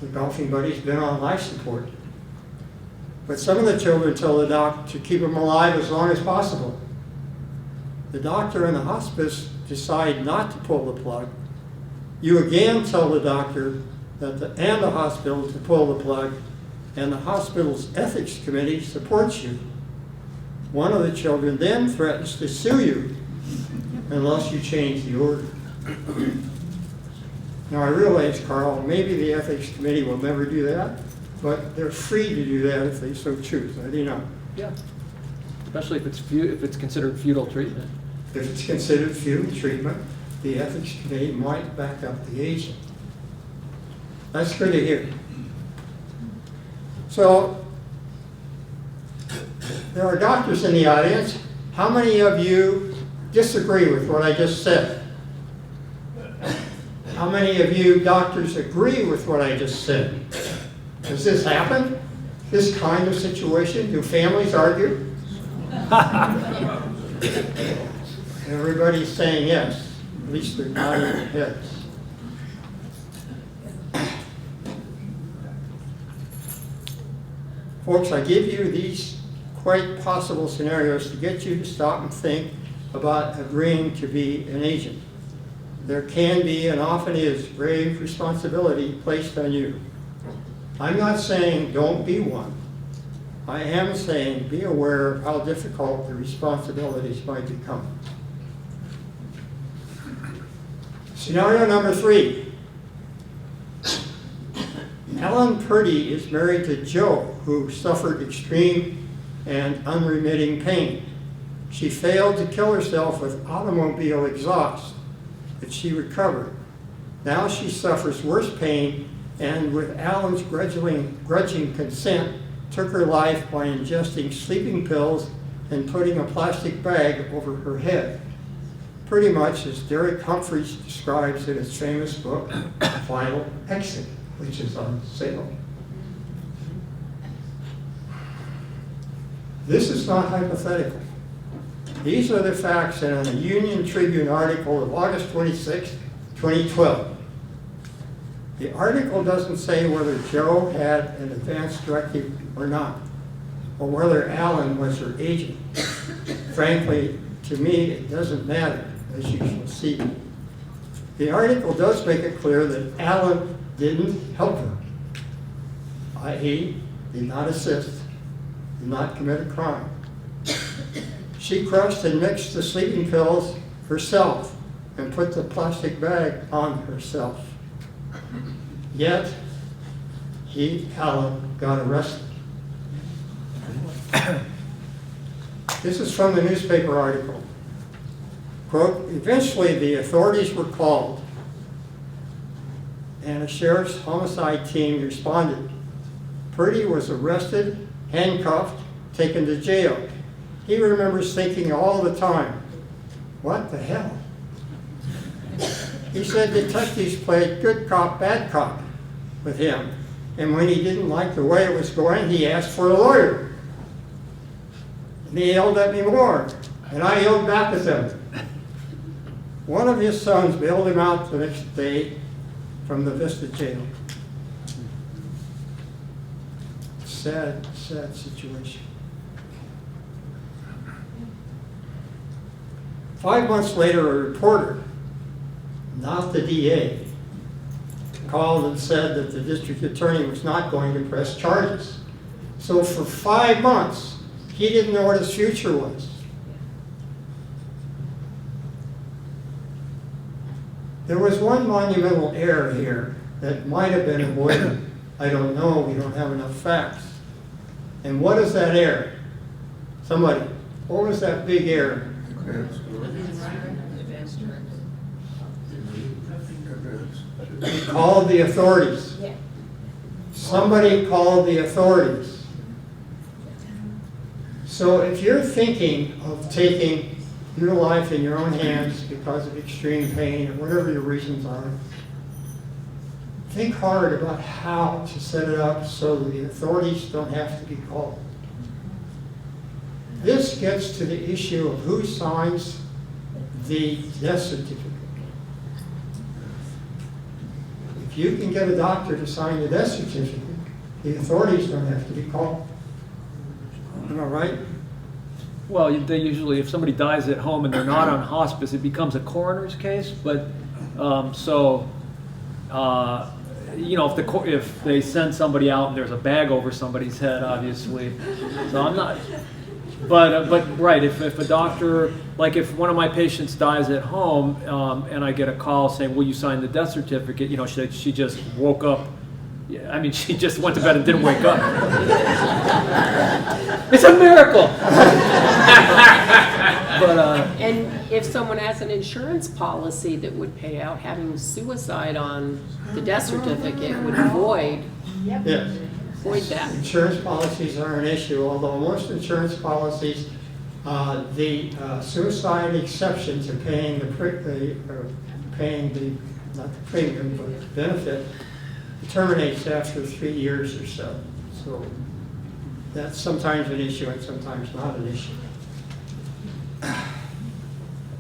the golfing buddy's been on life support. But some of the children tell the doc to keep him alive as long as possible. The doctor and the hospice decide not to pull the plug. You again tell the doctor and the hospital to pull the plug, and the hospital's ethics committee supports you. One of the children then threatens to sue you unless you change the order. Now I realize, Carl, maybe the ethics committee will never do that, but they're free to do that if they so choose. I do not. Yeah, especially if it's considered futile treatment. If it's considered futile treatment, the ethics committee might back up the agent. That's good to hear. So, there are doctors in the audience. How many of you disagree with what I just said? How many of you doctors agree with what I just said? Does this happen? This kind of situation? Do families argue? Everybody's saying yes. At least they're nodding their heads. Folks, I give you these quite possible scenarios to get you to stop and think about agreeing to be an agent. There can be, and often is, grave responsibility placed on you. I'm not saying don't be one. I am saying be aware of how difficult the responsibilities might become. Scenario number 3. Ellen Purdy is married to Joe, who suffered extreme and unremitting pain. She failed to kill herself with automobile exhaust, but she recovered. Now she suffers worse pain, and with Alan's grudging consent, took her life by ingesting sleeping pills and putting a plastic bag over her head. Pretty much as Derek Humphreys describes in his famous book, Final Exit, which is on sale. This is not hypothetical. These are the facts in a Union Tribune article of August 26, 2012. The article doesn't say whether Joe had an advance directive or not, or whether Alan was her agent. Frankly, to me, it doesn't matter, as you shall see. The article does make it clear that Alan didn't help her, i.e., did not assist, did not commit a crime. She crushed and mixed the sleeping pills herself and put the plastic bag on herself. Yet, Alan, got arrested. This is from the newspaper article. Quote, eventually the authorities were called and a sheriff's homicide team responded. Purdy was arrested, handcuffed, taken to jail. He remembers thinking all the time, what the hell? He said detectives played good cop, bad cop with him. And when he didn't like the way it was going, he asked for a lawyer. And he yelled at me more, and I yelled back at him. One of his sons bailed him out the next day from the Vista jail. Sad, sad situation. 5 months later, a reporter, not the DA, called and said that the district attorney was not going to press charges. So for 5 months, he didn't know what his future was. There was one monumental error here that might have been avoided. I don't know, we don't have enough facts. And what is that error? Somebody, what was that big error? He called the authorities. Somebody called the authorities. So if you're thinking of taking your life in your own hands because of extreme pain or whatever your reasons are, think hard about how to set it up so that the authorities don't have to be called. This gets to the issue of who signs the death certificate. If you can get a doctor to sign the death certificate, the authorities don't have to be called. Am I right? Well, they usually, if somebody dies at home and they're not on hospice, it becomes a coroner's case. But you know, if they send somebody out and there's a bag over somebody's head, obviously. So I'm not. But right, if a doctor, like if one of my patients dies at home and I get a call saying, "Will you sign the death certificate?" You know, she just woke up. Yeah, I mean, she just went to bed and didn't wake up. It's a miracle. And if someone has an insurance policy that would pay out, having suicide on the death certificate would void Yes. that. Insurance policies are an issue, although most insurance policies, the suicide exception to paying the not the premium, but the benefit, terminates after 3 years or so. So that's sometimes an issue and sometimes not an issue.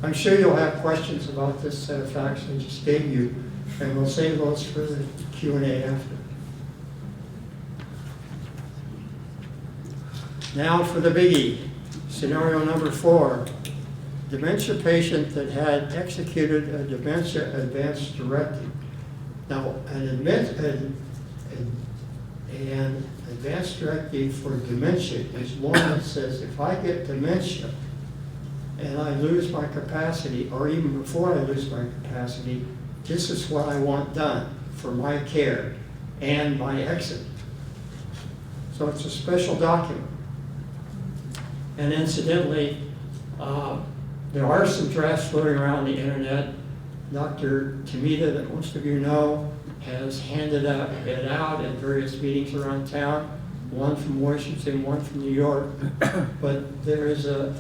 I'm sure you'll have questions about this set of facts I just gave you, and we'll save those for the Q&A after. Now for the biggie, scenario number 4. Dementia patient that had executed a dementia advance directive. Now, an advance directive for dementia is one that says if I get dementia and I lose my capacity, or even before I lose my capacity, this is what I want done for my care and my exit. So it's a special document. And incidentally, there are some drafts floating around the internet. Dr. Tamita, that most of you know, has handed it out at various meetings around town, one from Washington, one from New York. But there is a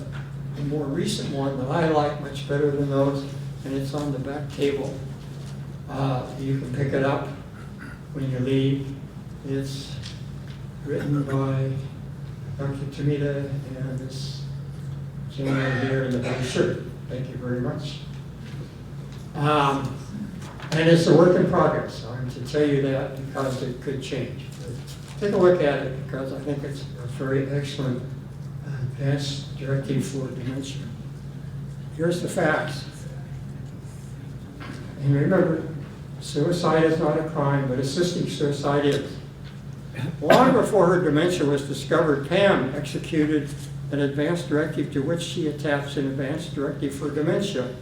more recent one that I like much better than those, and it's on the back table. You can pick it up when you leave. It's written by Dr. Tamita and this gentleman here in the black shirt. Thank you very much. And it's a work in progress. I'm to tell you that because it could change. But take a look at it because I think it's a very excellent advanced directive for dementia. Here's the facts. And remember, suicide is not a crime, but assisting suicide is. Long before her dementia was discovered, Pam executed an advanced directive to which she attached an advanced directive for dementia.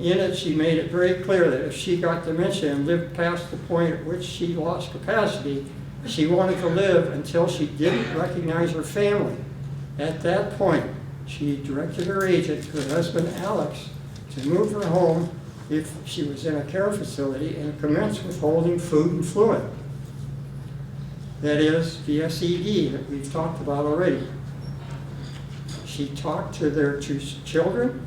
In it, she made it very clear that if she got dementia and lived past the point at which she lost capacity, she wanted to live until she didn't recognize her family. At that point, she directed her agent, her husband Alex, to move her home if she was in a care facility and commence withholding food and fluid. That is the SED that we've talked about already. She talked to their two children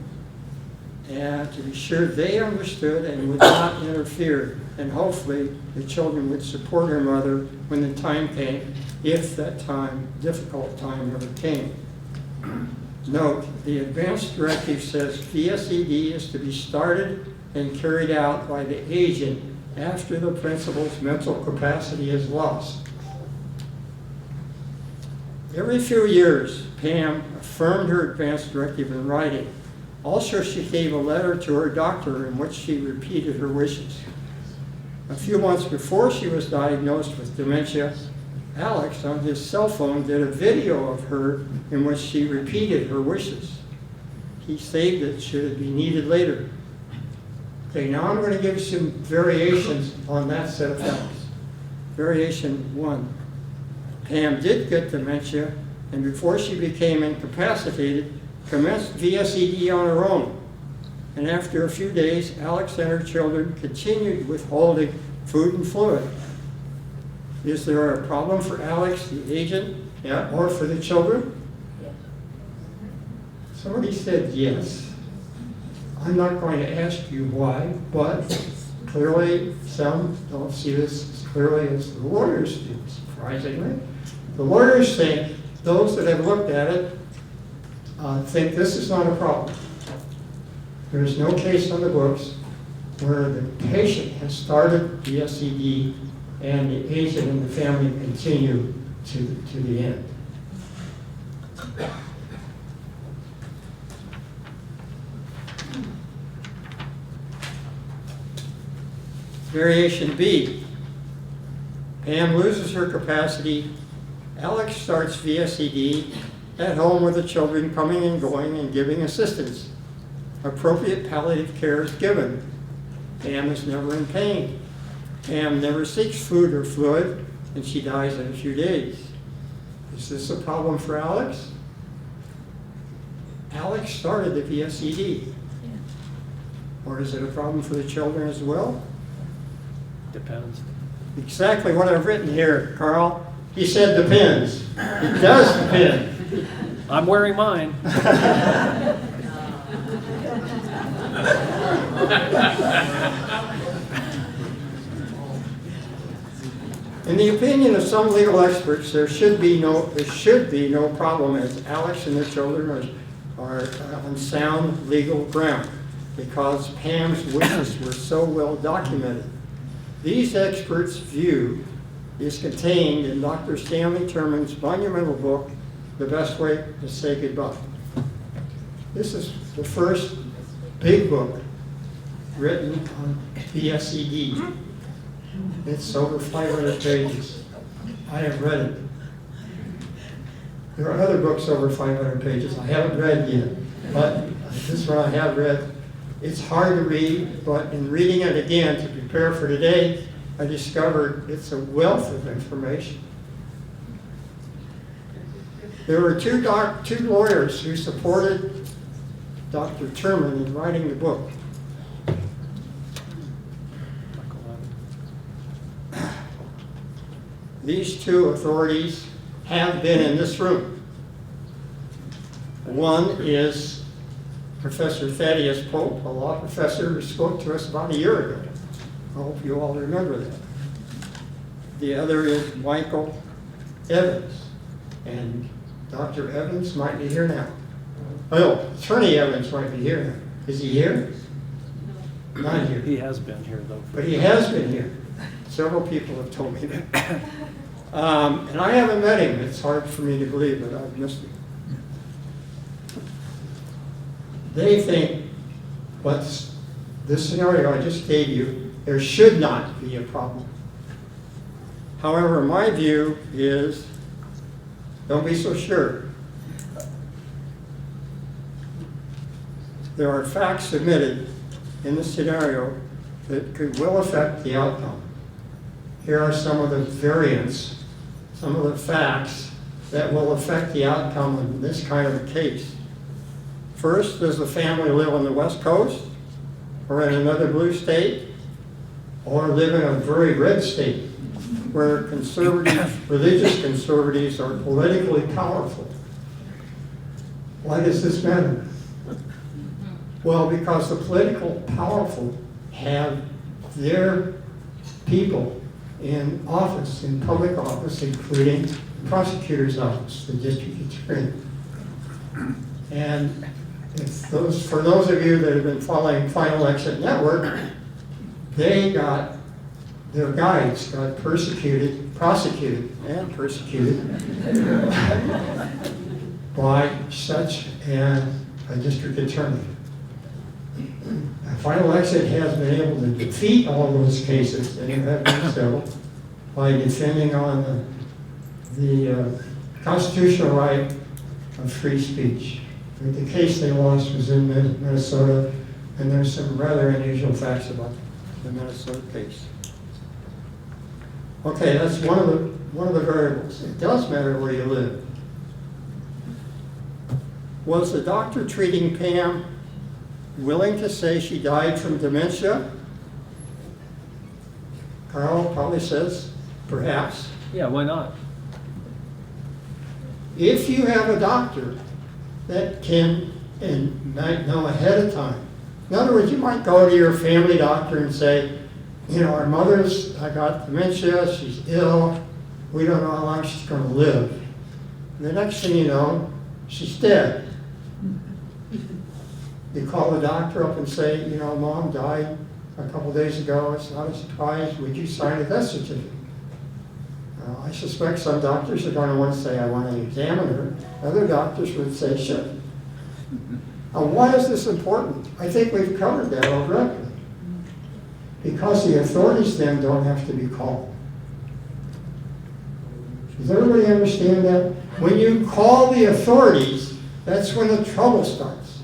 and to be sure they understood and would not interfere. And hopefully the children would support her mother when the time came, if that time, difficult time ever came. Note, the advanced directive says VSED is to be started and carried out by the agent after the principal's mental capacity is lost. Every few years, Pam affirmed her advanced directive in writing. Also, she gave a letter to her doctor in which she repeated her wishes. A few months before she was diagnosed with dementia, Alex, on his cell phone, did a video of her in which she repeated her wishes. He saved it should it be needed later. Okay, now I'm going to give some variations on that set of facts. Variation 1. Pam did get dementia, and before she became incapacitated, commenced VSED on her own. And after a few days, Alex and her children continued withholding food and fluid. Is there a problem for Alex, the agent, or for the children? Somebody said yes. I'm not going to ask you why, but clearly some don't see this as clearly as the lawyers do, surprisingly. The lawyers think, those that have looked at it, think this is not a problem. There is no case on the books where the patient has started the SED and the agent and the family continue to the end. Variation B. Pam loses her capacity. Alex starts VSED at home with the children coming and going and giving assistance. Appropriate palliative care is given. Pam is never in pain. Pam never seeks food or fluid, and she dies in a few days. Is this a problem for Alex? Alex started the VSED. Or is it a problem for the children as well? Depends. Exactly what I've written here, Carl. He said depends. It does depend. I'm wearing mine. In the opinion of some legal experts, there should be no problem, as Alex and the children are on sound legal ground because Pam's wishes were so well documented. These experts' view is contained in Dr. Stanley Terman's monumental book, The Best Way to Say Goodbye. This is the first big book written on VSED. It's over 500 pages. I have read it. There are other books over 500 pages I haven't read yet, but this one I have read. It's hard to read, but in reading it again to prepare for today, I discovered it's a wealth of information. There were two lawyers who supported Dr. Terman in writing the book. These two authorities have been in this room. One is Professor Thaddeus Pope, a law professor who spoke to us about a year ago. I hope you all remember that. The other is Michael Evans, and Dr. Evans might be here now. Oh, Attorney Evans might be here now. Is he here? not here. He has been here though. But he has been here. Several people have told me that. And I haven't met him. It's hard for me to believe that I've missed him. They think what's this scenario I just gave you, there should not be a problem. However, my view is, don't be so sure. There are facts submitted in the scenario that will affect the outcome. Here are some of the variants, some of the facts that will affect the outcome in this kind of a case. First, does the family live on the West Coast, or in another blue state, or live in a very red state, where conservatives, religious conservatives are politically powerful? Why does this matter? Well, because the political powerful have their people in office, in public office, including the prosecutor's office, the district attorney. And if for those of you that have been following Final Exit Network, their guides got prosecuted by such a district attorney. Final Exit has been able to defeat all those cases, and have been so, by defending on the constitutional right of free speech. The case they lost was in Minnesota, and there's some rather unusual facts about the Minnesota case. Okay, that's one of the variables. It does matter where you live. Was the doctor treating Pam willing to say she died from dementia? Carl probably says, perhaps. Yeah, why not? If you have a doctor that can and might know ahead of time. In other words, you might go to your family doctor and say, you know, our mother's got dementia, she's ill, we don't know how long she's going to live. And the next thing you know, she's dead. You call the doctor up and say, you know, Mom died a couple days ago, it's not a surprise, would you sign a death certificate? I suspect some doctors are going to want to say, I want to examine her. Other doctors would say, sure. Now, why is this important? I think we've covered that already. Because the authorities then don't have to be called. Does everybody understand that? When you call the authorities, that's when the trouble starts.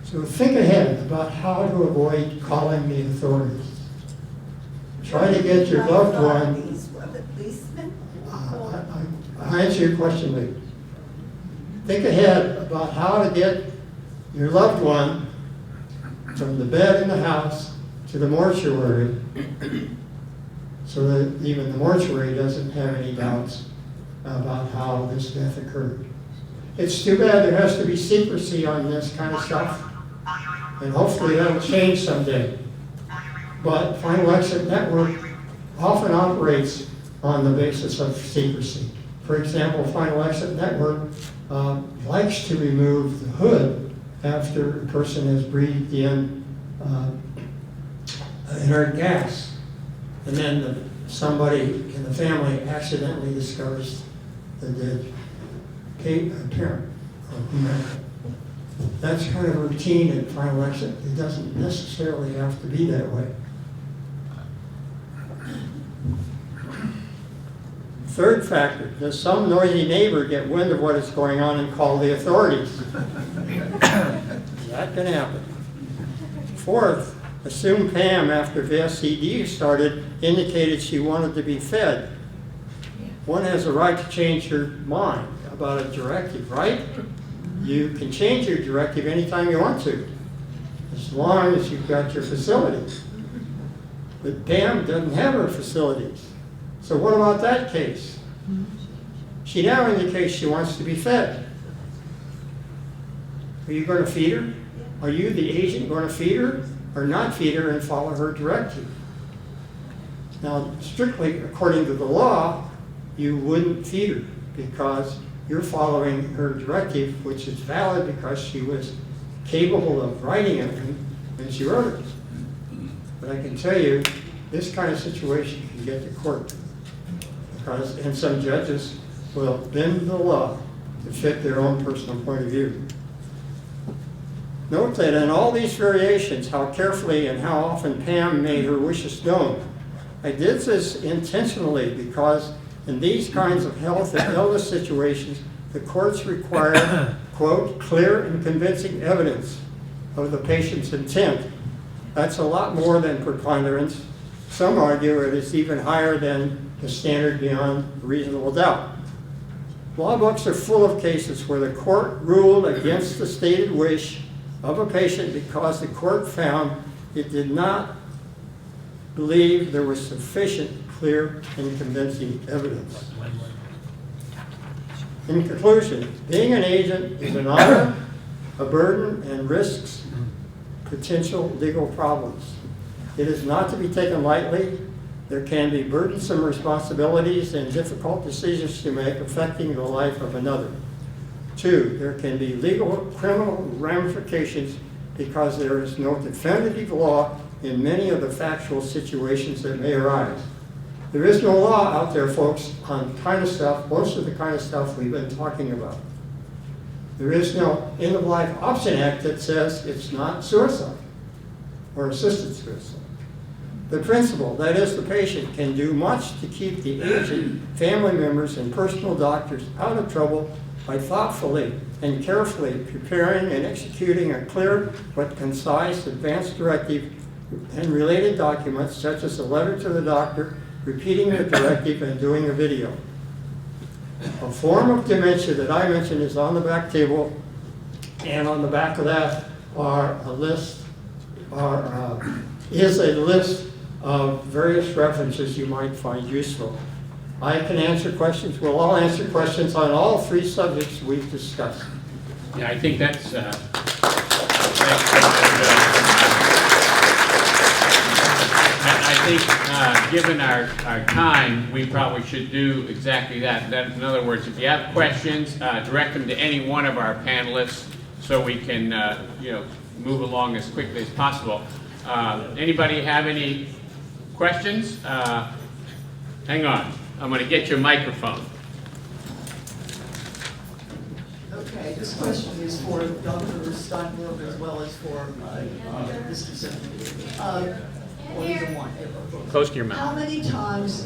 So think ahead about how to avoid calling the authorities. Try to get your loved one. I'll answer your question later. Think ahead about how to get your loved one from the bed in the house to the mortuary, so that even the mortuary doesn't have any doubts about how this death occurred. It's too bad there has to be secrecy on this kind of stuff, and hopefully that'll change someday. But Final Exit Network often operates on the basis of secrecy. For example, Final Exit Network likes to remove the hood after a person has breathed in inert gas, and then somebody in the family accidentally discovers the dead parent or whomever. That's kind of routine in Final Exit. It doesn't necessarily have to be that way. Third factor, does some noisy neighbor get wind of what is going on and call the authorities? That can happen. Fourth, assume Pam, after the SCD started, indicated she wanted to be fed. One has a right to change your mind about a directive, right? You can change your directive anytime you want to, as long as you've got your facilities. But Pam doesn't have her facilities. So what about that case? She now indicates she wants to be fed. Are you going to feed her? Are you, the agent, going to feed her or not feed her and follow her directive? Now, strictly according to the law, you wouldn't feed her because you're following her directive, which is valid because she was capable of writing it and she wrote it. But I can tell you, this kind of situation can get to court. And some judges will bend the law to fit their own personal point of view. Note that in all these variations, how carefully and how often Pam made her wishes known. I did this intentionally because in these kinds of health and illness situations, the courts require, quote, clear and convincing evidence of the patient's intent. That's a lot more than preponderance. Some argue it is even higher than the standard beyond reasonable doubt. Law books are full of cases where the court ruled against the stated wish of a patient because the court found it did not believe there was sufficient clear and convincing evidence. In conclusion, being an agent is an honor, a burden, and risks potential legal problems. It is not to be taken lightly. There can be burdensome responsibilities and difficult decisions to make affecting the life of another. 2, there can be legal criminal ramifications because there is no definitive law in many of the factual situations that may arise. There is no law out there, folks, on kind of stuff, most of the kind of stuff we've been talking about. There is no End-of-Life Option Act that says it's not suicide or assisted suicide. The principal, that is the patient, can do much to keep the agent, family members, and personal doctors out of trouble by thoughtfully and carefully preparing and executing a clear but concise advance directive and related documents such as a letter to the doctor, repeating the directive, and doing a video. A form of dementia that I mentioned is on the back table, and on the back of that is a list of various references you might find useful. I can answer questions. We'll all answer questions on all 3 subjects we've discussed. Yeah, I think that's I think given our time, we probably should do exactly that. In other words, if you have questions, direct them to any one of our panelists so we can move along as quickly as possible. Anybody have any questions? Hang on. I'm going to get you a microphone. Okay, this question is for Dr. Steinberg as well as for Mr. Simmons. Or either one. Close to your mouth. How many times,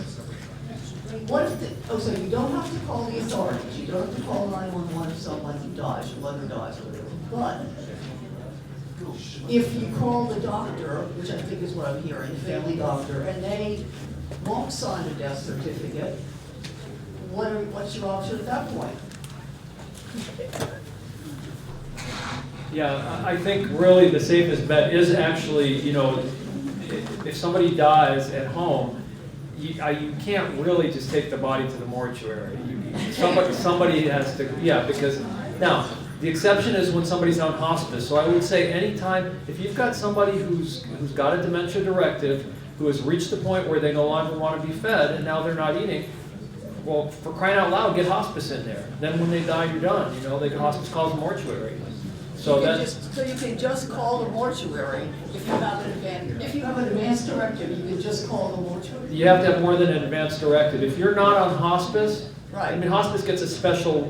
what if so you don't have to call the authorities, you don't have to call 911 if somebody dies, your mother dies, or whatever, but if you call the doctor, which I think is what I'm hearing, the family doctor, and they won't sign a death certificate, what's your option at that point? Yeah, I think really the safest bet is actually, if somebody dies at home, you can't really just take the body to the mortuary. Somebody has to, because now, the exception is when somebody's on hospice. So I would say anytime, if you've got somebody who's got a dementia directive, who has reached the point where they no longer want to be fed and now they're not eating, well, for crying out loud, get hospice in there. Then when they die, you're done. Hospice calls the mortuary. So you can just call the mortuary if you have an advance directive. You can just call the mortuary. You have to have more than an advance directive. If you're not on hospice, right. Hospice gets a special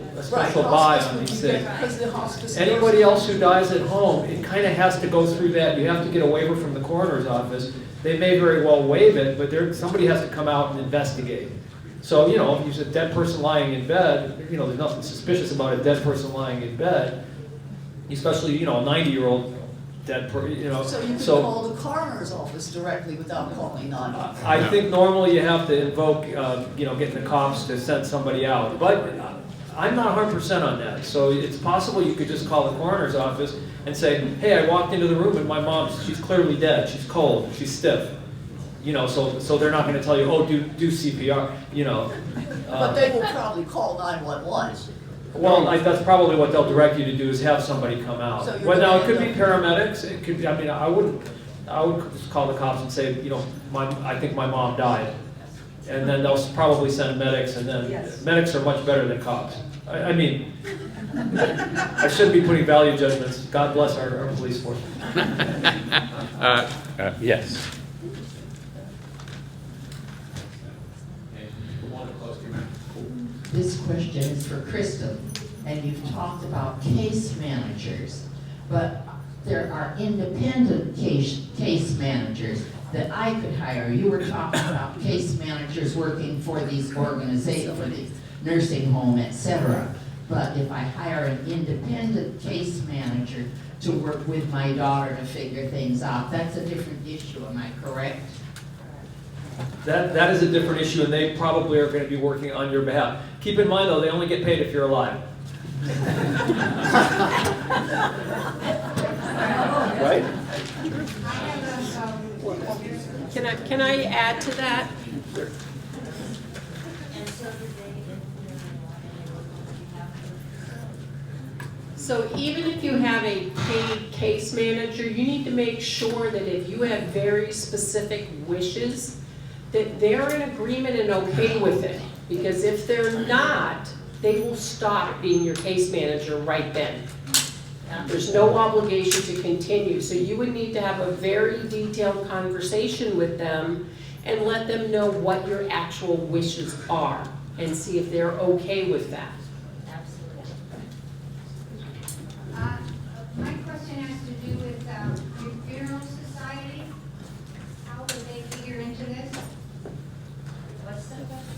buy on these things. The Anybody else who dies at home, it kind of has to go through that. You have to get a waiver from the coroner's office. They may very well waive it, but somebody has to come out and investigate. So, if there's a dead person lying in bed, there's nothing suspicious about a dead person lying in bed, especially, a 90-year-old dead person, So you can call the coroner's office directly without calling 911. I think normally you have to invoke, getting the cops to send somebody out. But I'm not 100% on that. So it's possible you could just call the coroner's office and say, hey, I walked into the room and my mom, she's clearly dead. She's cold. She's stiff. So they're not going to tell you, oh, do CPR, But they will probably call 911. Well, that's probably what they'll direct you to do is have somebody come out. So Well, now it could be paramedics. It could be, I would just call the cops and say, I think my mom died. And then they'll probably send medics, and then medics are much better than cops. I mean, I shouldn't be putting value judgments. God bless our police force. Yes. This question is for Kristen, and you've talked about case managers, but there are independent case managers that I could hire. You were talking about case managers working for these organizations, for the nursing home, etc. But if I hire an independent case manager to work with my daughter to figure things out, that's a different issue, am I correct? That is a different issue, and they probably are going to be working on your behalf. Keep in mind, though, they only get paid if you're alive. Right? Can I add to that? So even if you have a paid case manager, you need to make sure that if you have very specific wishes, that they're in agreement and okay with it. Because if they're not, they will stop being your case manager right then. There's no obligation to continue. So you would need to have a very detailed conversation with them and let them know what your actual wishes are and see if they're okay with that. My question has to do with your funeral society. How would they figure into this? What's the question?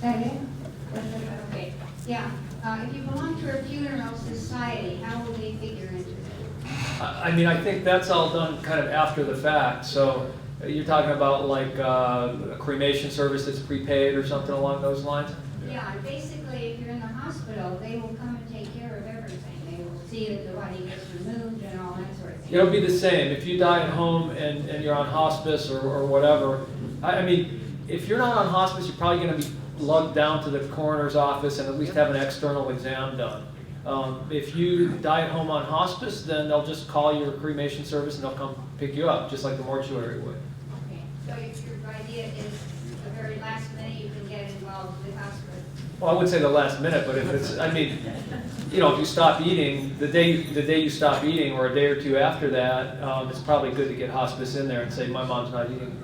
Okay, yeah. If you belong to a funeral society, how will they figure into this? I mean, I think that's all done kind of after the fact. So you're talking about like a cremation service that's prepaid or something along those lines? Yeah, and basically, if you're in the hospital, they will come and take care of everything. They will see that the body gets removed and all that sort of thing. It'll be the same. If you die at home and you're on hospice or whatever, I mean, if you're not on hospice, you're probably going to be lugged down to the coroner's office and at least have an external exam done. If you die at home on hospice, then they'll just call your cremation service and they'll come pick you up, just like the mortuary would. Okay, so if your idea is the very last minute you can get involved with hospice. Well, I wouldn't say the last minute, but if it's, I mean, you know, if you stop eating, the day you stop eating or a day or two after that, it's probably good to get hospice in there and say, my mom's not eating.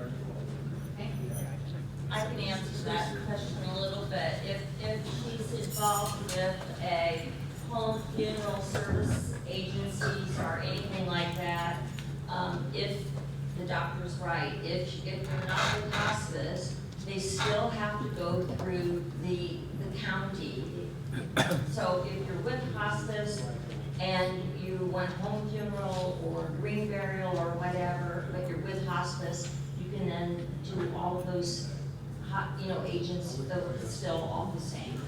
I can answer that question a little bit. If she's involved with a home funeral service agencies or anything like that, if the doctor's right, if you're not with hospice, they still have to go through the county. So if you're with hospice and you want home funeral or green burial or whatever, but you're with hospice, you can then do all of those agencies, it's still all the same.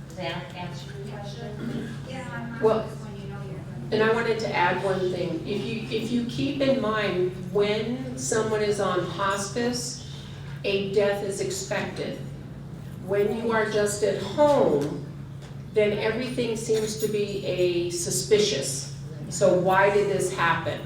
Does that answer your question? Yeah, Well, when you know you're going and I wanted to add one thing. If you keep in mind when someone is on hospice, a death is expected. When you are just at home, then everything seems to be suspicious. So why did this happen?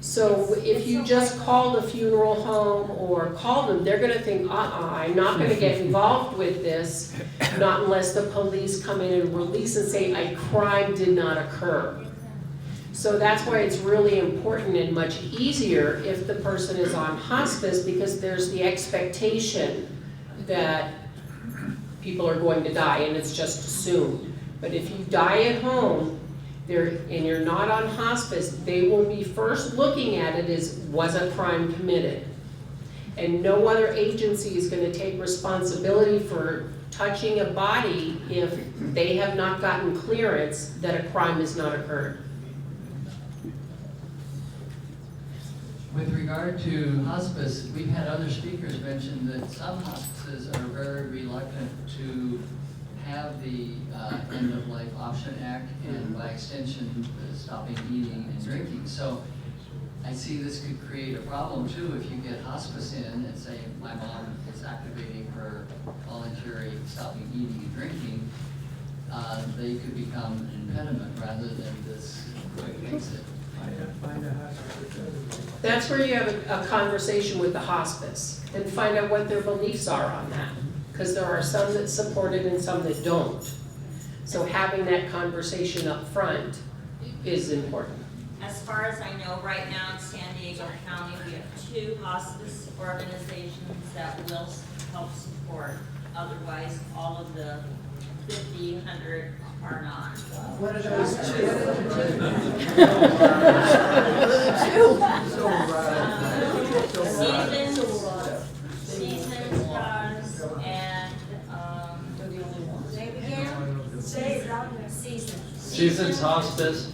So if you just call the funeral home or call them, they're gonna think, I'm not gonna get involved with this, not unless the police come in and release and say a crime did not occur. So that's why it's really important and much easier if the person is on hospice, because there's the expectation that people are going to die and it's just assumed. But if you die at home, and you're not on hospice, they will be first looking at it as, was a crime committed? And no other agency is gonna take responsibility for touching a body if they have not gotten clearance that a crime has not occurred. With regard to hospice, we've had other speakers mention that some hospices are very reluctant to have the End-of-Life Option Act and by extension, stopping eating and drinking. So I see this could create a problem too if you get hospice in and say, my mom is activating her voluntary stopping eating and drinking, they could become an impediment rather than this quick exit. That's where you have a conversation with the hospice and find out what their beliefs are on that. Because there are some that support it and some that don't. So having that conversation up front is important. As far as I know, right now in San Diego County, we have 2 hospice organizations that will help support. Otherwise, all of the 1,500 are not. What are those Seasons does, and, Seasons Hospice.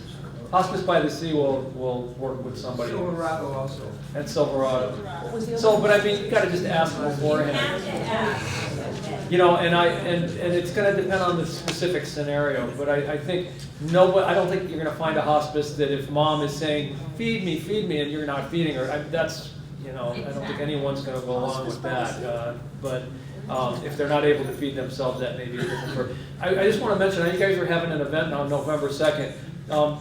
Hospice by the Sea will work with somebody. Silverado also. And Silverado. So, but I mean, you gotta just ask beforehand. You know, and it's gonna depend on the specific scenario, but I think I don't think you're gonna find a hospice that if mom is saying, feed me, and you're not feeding her, that's, you know, I don't think anyone's gonna go along with that. But if they're not able to feed themselves, that may be a different. I just wanna mention, you guys are having an event on November 2nd.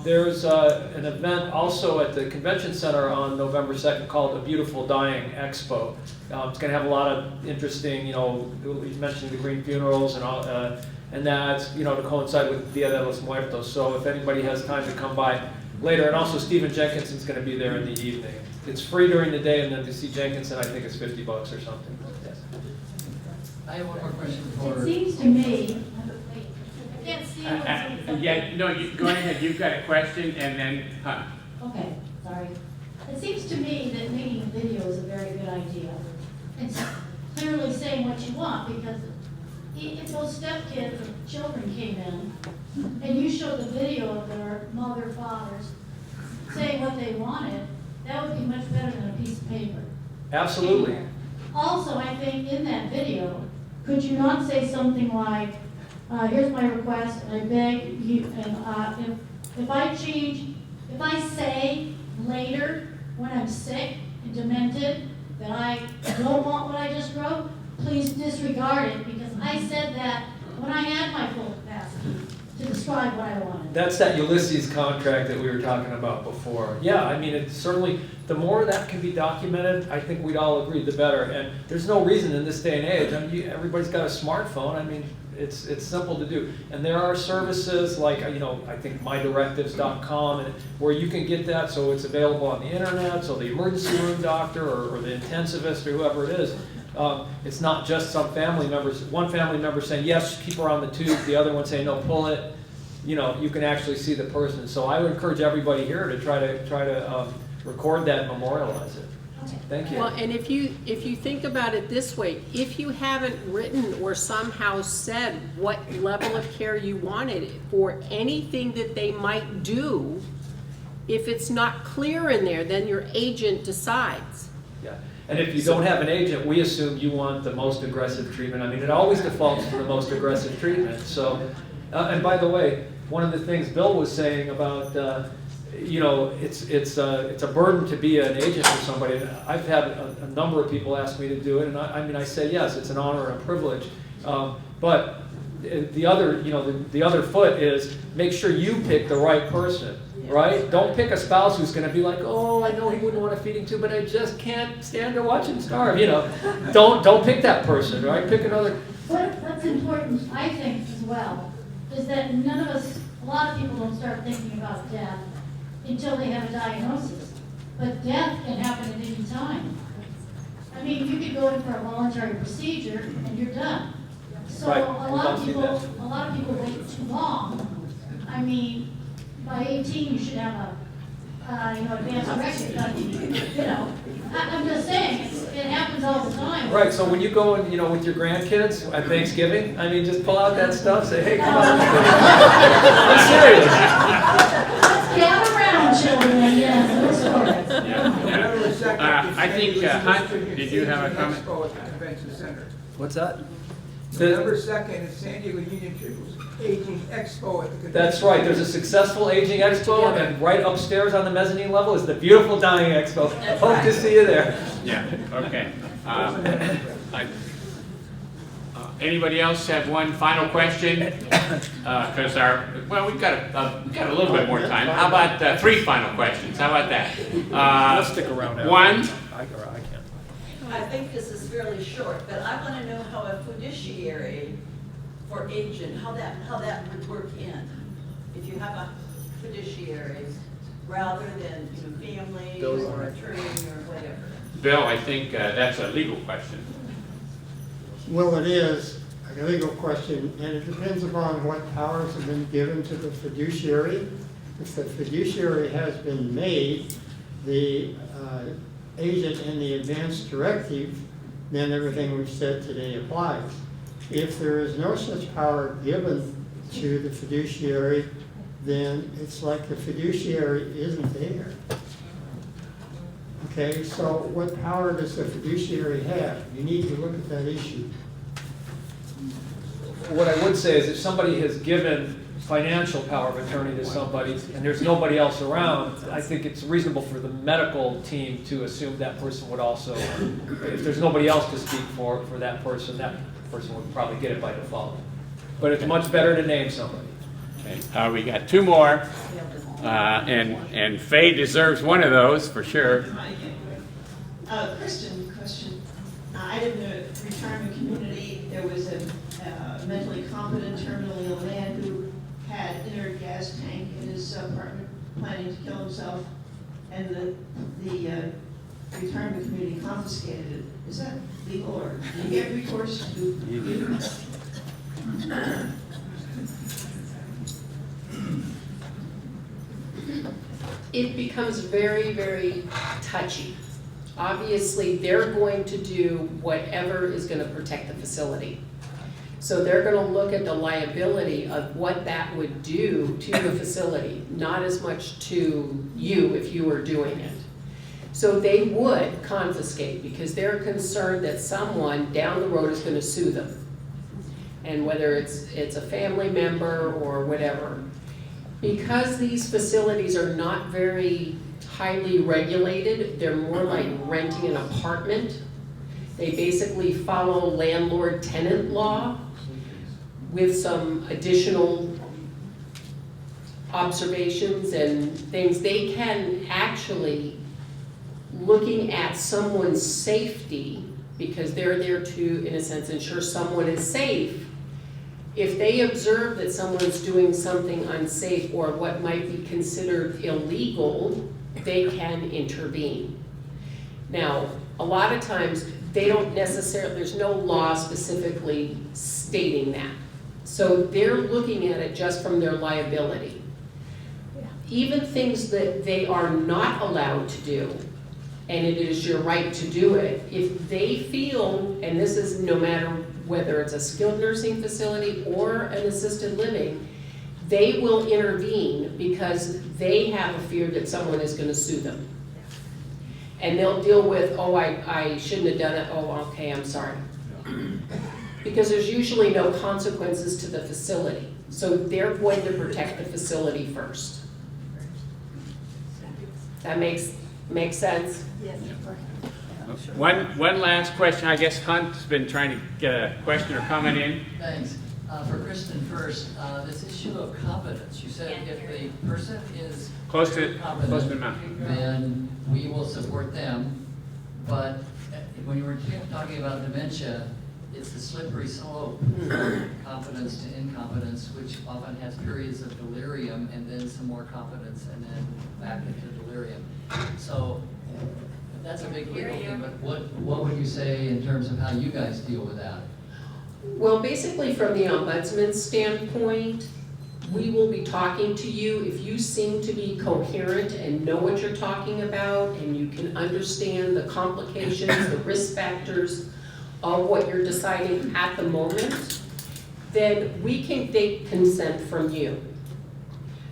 There's an event also at the convention center on November 2nd called A Beautiful Dying Expo. It's going to have a lot of interesting, you know, you mentioned the green funerals and all, and that's, you know, to coincide with Dia de los Muertos. So if anybody has time to come by later, and also Stephen Jenkinson's going to be there in the evening. It's free during the day, and then to see Jenkinson, I think it's $50 or something. Yes. I have one more question for. It seems to me, I can't see what's Yeah, no, go ahead, you've got a question, and then, Okay, sorry. It seems to me that making a video is a very good idea. It's clearly saying what you want, because if those stepkids or children came in and you showed the video of their mother, fathers saying what they wanted, that would be much better than a piece of paper. Absolutely. Also, I think in that video, could you not say something like, here's my request, and I beg you, and if I say later when I'm sick and demented that I don't want what I just wrote, please disregard it, because I said that when I had my full capacity to describe what I wanted. That's that Ulysses contract that we were talking about before. Yeah, I mean, it's certainly, the more that can be documented, I think we'd all agree, the better. And there's no reason in this day and age, I mean, everybody's got a smartphone, I mean, it's simple to do. And there are services like, you know, I think mydirectives.com, and where you can get that, so it's available on the internet, so the emergency room doctor or the intensivist or whoever it is, it's not just some family members, one family member saying, yes, keep her on the tube, the other one saying, no, pull it. You know, you can actually see the person. So I would encourage everybody here to try to record that and memorialize it. Thank you. Well, and if you think about it this way, if you haven't written or somehow said what level of care you wanted for anything that they might do, if it's not clear in there, then your agent decides. Yeah. And if you don't have an agent, we assume you want the most aggressive treatment. I mean, it always defaults to the most aggressive treatment. So, and by the way, one of the things Bill was saying about, you know, it's a burden to be an agent for somebody. I've had a number of people ask me to do it, and I mean, I say yes, it's an honor and a privilege. But the other, you know, the other foot is make sure you pick the right person. Right? Don't pick a spouse who's going to be like, oh, I know he wouldn't want a feeding tube, but I just can't stand to watch him starve. You know, don't pick that person. Right? Pick another. What's important, I think, as well, is that none of us, a lot of people don't start thinking about death until they have a diagnosis. But death can happen at any time. I mean, you could go in for a voluntary procedure and you're done. So Right. a lot of people wait too long. I mean, by 18 you should have a advanced directive. You know, I'm just saying, it happens all the time. Right. So when you go and, you know, with your grandkids at Thanksgiving, I mean, just pull out that stuff. Say, hey, come on. I'm serious. Let's gather around, children. Yes, those stories. I think, Hunt, did you have a comment? Expo at the convention center. What's that? November 2nd at San Diego Union Tributes Aging Expo at the convention. That's right. There's a successful aging expo, and right upstairs on the mezzanine level is the beautiful dying expo. Hope to see you there. Yeah. Okay. Anybody else have one final question? Because we've got a little bit more time. How about 3 final questions? How about that? Let's stick around. One. I can't. I think this is fairly short, but I want to know how a fiduciary for agent, how that would work in. If you have a fiduciary rather than, family or attorney or whatever. Bill, I think that's a legal question. Well, it is a legal question, and it depends upon what powers have been given to the fiduciary. If the fiduciary has been made the agent in the advance directive, then everything we've said today applies. If there is no such power given to the fiduciary, then it's like the fiduciary isn't there. Okay, so what power does the fiduciary have? You need to look at that issue. What I would say is if somebody has given financial power of attorney to somebody and there's nobody else around, I think it's reasonable for the medical team to assume that person would also, if there's nobody else to speak for that person would probably get it by default. But it's much better to name somebody. Okay. We got two more, and Faye deserves one of those for sure. Kristen, question. I live in a retirement community. There was a mentally competent, terminally ill man who had inner gas tank in his apartment, planning to kill himself, and the retirement community confiscated it. Is that legal, or do you get recourse to you? It becomes very, very touchy. Obviously, they're going to do whatever is going to protect the facility. So they're going to look at the liability of what that would do to the facility, not as much to you if you were doing it. So they would confiscate because they're concerned that someone down the road is going to sue them. And whether it's a family member or whatever. Because these facilities are not very highly regulated, they're more like renting an apartment. They basically follow landlord-tenant law with some additional observations and things. They can actually, looking at someone's safety, because they're there to, in a sense, ensure someone is safe, if they observe that someone's doing something unsafe or what might be considered illegal, they can intervene. Now, a lot of times, they don't necessarily, there's no law specifically stating that. So they're looking at it just from their liability. Even things that they are not allowed to do, and it is your right to do it, if they feel, and this is no matter whether it's a skilled nursing facility or an assisted living, they will intervene because they have a fear that someone is going to sue them. And they'll deal with, oh, I shouldn't have done it, oh, okay, I'm sorry. Because there's usually no consequences to the facility. So they're going to protect the facility first. That makes sense? Yes. One last question. I guess Hunt's been trying to get a question or comment in. Thanks. For Kristen first, this issue of competence, you said if the person is Close to the mouth. then we will support them. But when you were talking about dementia, it's the slippery slope from competence to incompetence, which often has periods of delirium and then some more competence and then back into delirium. So that's a big legal thing, but what would you say in terms of how you guys deal with that? Well, basically from the ombudsman's standpoint, we will be talking to you. If you seem to be coherent and know what you're talking about and you can understand the complications, the risk factors of what you're deciding at the moment, then we can take consent from you.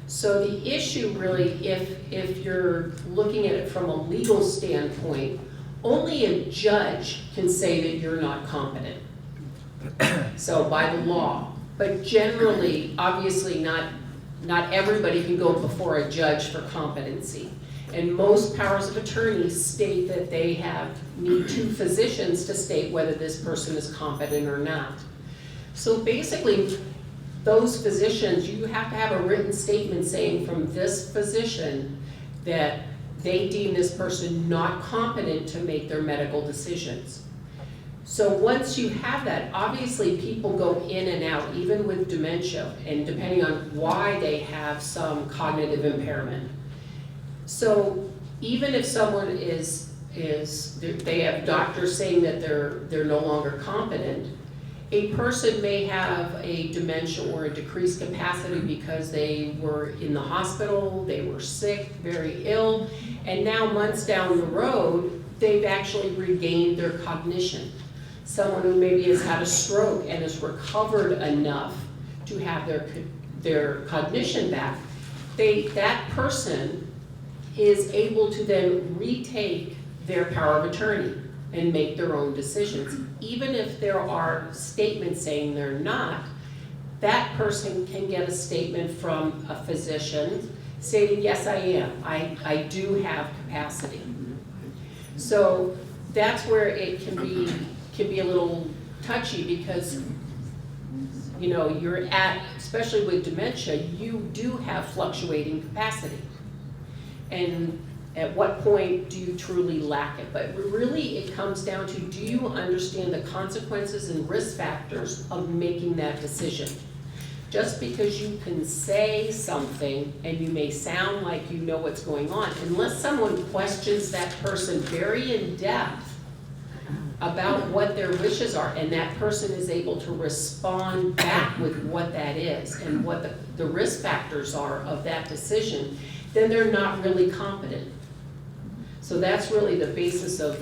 So the issue really, if you're looking at it from a legal standpoint, only a judge can say that you're not competent. So by the law. But generally, obviously not everybody can go before a judge for competency. And most powers of attorney state that they need two physicians to state whether this person is competent or not. So basically, those physicians, you have to have a written statement saying from this physician that they deem this person not competent to make their medical decisions. So once you have that, obviously people go in and out, even with dementia, and depending on why they have some cognitive impairment. So even if someone they have doctors saying that they're no longer competent, a person may have a dementia or a decreased capacity because they were in the hospital, they were sick, very ill, and now months down the road, they've actually regained their cognition. Someone who maybe has had a stroke and has recovered enough to have their cognition back, that person is able to then retake their power of attorney and make their own decisions. Even if there are statements saying they're not, that person can get a statement from a physician stating, yes, I am. I do have capacity. So that's where it can be a little touchy because, you know, you're at, especially with dementia, you do have fluctuating capacity. And at what point do you truly lack it? But really it comes down to, do you understand the consequences and risk factors of making that decision? Just because you can say something and you may sound like you know what's going on, unless someone questions that person very in depth about what their wishes are, and that person is able to respond back with what that is and what the risk factors are of that decision, then they're not really competent. So that's really the basis of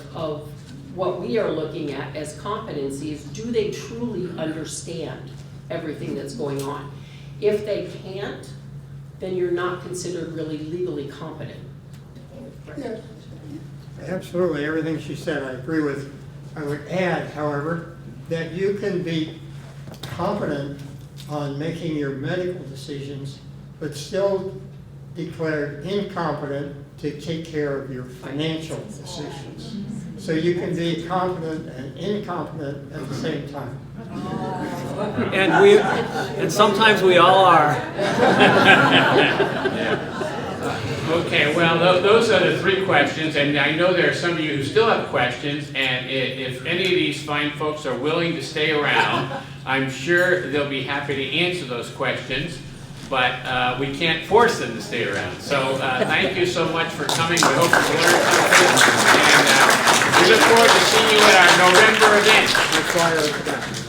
what we are looking at as competencies. Do they truly understand everything that's going on? If they can't, then you're not considered really legally competent. Yeah. Absolutely, everything she said I agree with. I would add, however, that you can be competent on making your medical decisions, but still declared incompetent to take care of your financial decisions. So you can be competent and incompetent at the same time. And sometimes we all are. Okay, well, those are the three questions, and I know there are some of you who still have questions, and if any of these fine folks are willing to stay around, I'm sure they'll be happy to answer those questions, but we can't force them to stay around. So thank you so much for coming. We hope you've learned something, and we look forward to seeing you at our November event.